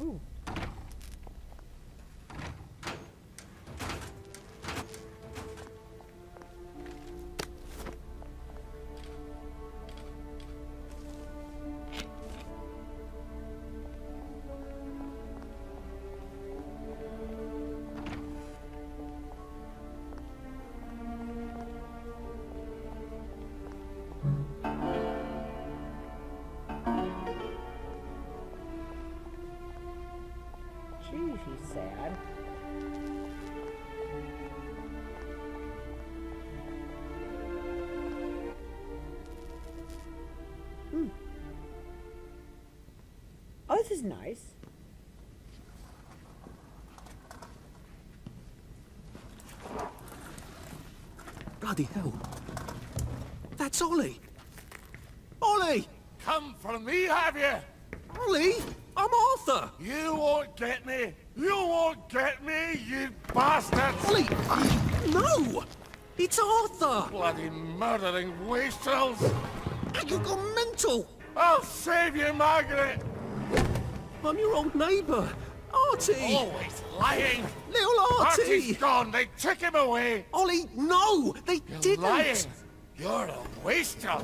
Speaker 1: Ooh. Jeez, he's sad. Oh, this is nice.
Speaker 2: Bloody hell. That's Ollie. Ollie!
Speaker 11: Come for me, have you?
Speaker 2: Ollie! I'm Arthur!
Speaker 11: You won't get me! You won't get me, you bastards!
Speaker 2: Ollie! No! It's Arthur!
Speaker 11: Bloody murdering wastrels!
Speaker 2: You gone mental!
Speaker 11: I'll save you, Margaret!
Speaker 2: I'm your old neighbour.
Speaker 4: Artie!
Speaker 11: Always lying!
Speaker 4: Little Artie!
Speaker 11: Artie's gone! They took him away!
Speaker 4: Ollie, no! They
Speaker 11: You're
Speaker 4: didn't!
Speaker 11: lying! You're a waster!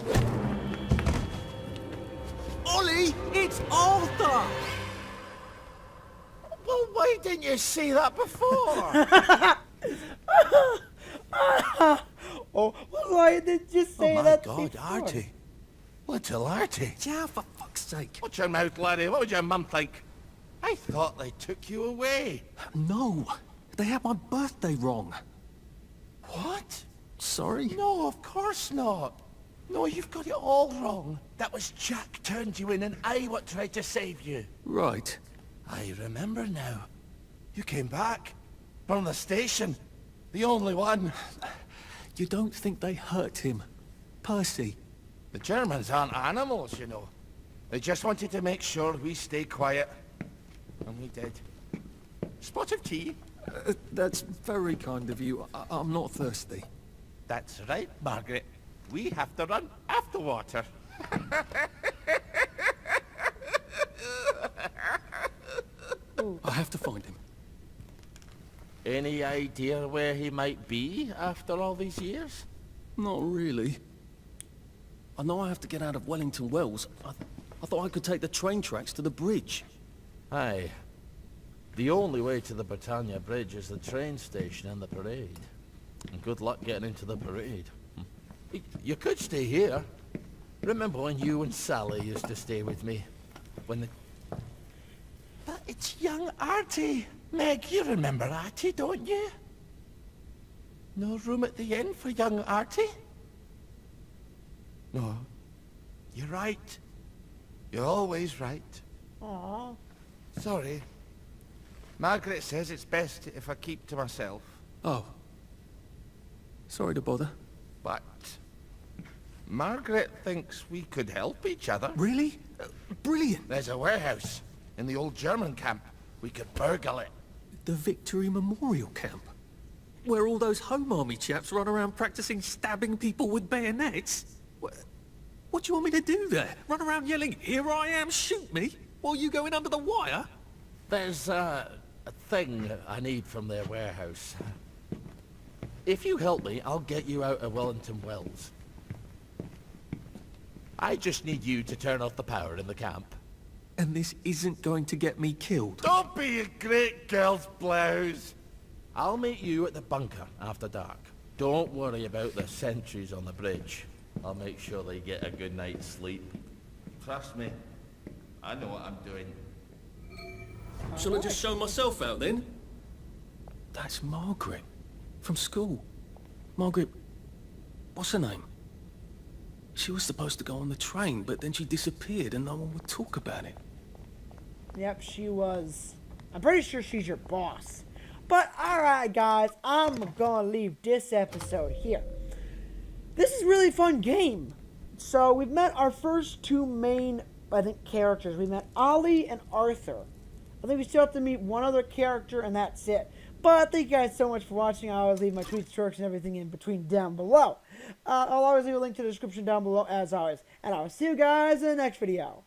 Speaker 4: Ollie, it's Arthur!
Speaker 11: Well, why didn't you say that before?
Speaker 1: Oh, why did you say that
Speaker 11: God,
Speaker 1: before?
Speaker 11: Artie. Little Artie.
Speaker 4: Yeah, for fuck's sake.
Speaker 11: Watch your mouth, laddie. What would your mum think? I thought they took you away.
Speaker 4: No, they had my birthday wrong.
Speaker 11: What?
Speaker 4: Sorry?
Speaker 11: No, of course not. No, you've got it all wrong. That was Jack turned you in and I what tried to save you.
Speaker 4: Right.
Speaker 11: I remember now. You came back. From the station. The only one.
Speaker 4: You don't think they hurt him? Percy?
Speaker 11: The Germans aren't animals, you know. They just wanted to make sure we stay quiet. And we did. Spot of tea?
Speaker 4: That's very kind of you. I'm not thirsty.
Speaker 11: That's right, Margaret. We have to run after water.
Speaker 4: I have to find him.
Speaker 11: Any idea where he might be after all these years?
Speaker 2: Not really. I know I have to get out of Wellington Wells. I thought I could take the train tracks to the bridge.
Speaker 11: Aye. The only way to the Britannia Bridge is the train station and the parade. And good luck getting into the parade. You could stay here. Remember when you and Sally used to stay with me? When the... But it's young Artie. Meg, you remember Artie, don't you? No room at the inn for young Artie? No. You're right. You're always right.
Speaker 1: Aww.
Speaker 11: Sorry. Margaret says it's best if I keep to myself.
Speaker 2: Oh. Sorry to bother.
Speaker 11: But Margaret thinks we could help each other.
Speaker 4: Really? Brilliant.
Speaker 11: There's a warehouse in the old German camp. We could burgle it.
Speaker 2: The Victory Memorial Camp? Where all those Home Army chaps run around practicing stabbing people with bayonets? What do you want me to do there? Run around yelling, "Here I am, shoot me," while you go in under the wire?
Speaker 11: There's a thing I need from their warehouse. If you help me, I'll get you out of Wellington Wells. I just need you to turn off the power in the camp.
Speaker 2: And this isn't going to get me killed.
Speaker 11: Don't be a great girl's blouse. I'll meet you at the bunker after dark. Don't worry about the sentries on the bridge. I'll make sure they get a good night's sleep. Trust me, I know what I'm doing.
Speaker 2: Shall I just show myself out then? That's Margaret. From school. Margaret... what's her name? She was supposed to go on the train, but then she disappeared and no one would talk about it.
Speaker 1: Yep, she was. I'm pretty sure she's your boss. But alright guys, I'm gonna leave this episode here. This is a really fun game. So we've met our first two main, I think, characters. We met Ollie and Arthur. I think we still have to meet one other character and that's it. But thank you guys so much for watching. I always leave my tweets, shorts, and everything in between down below. I'll always leave a link to the description down below as always. And I will see you guys in the next video.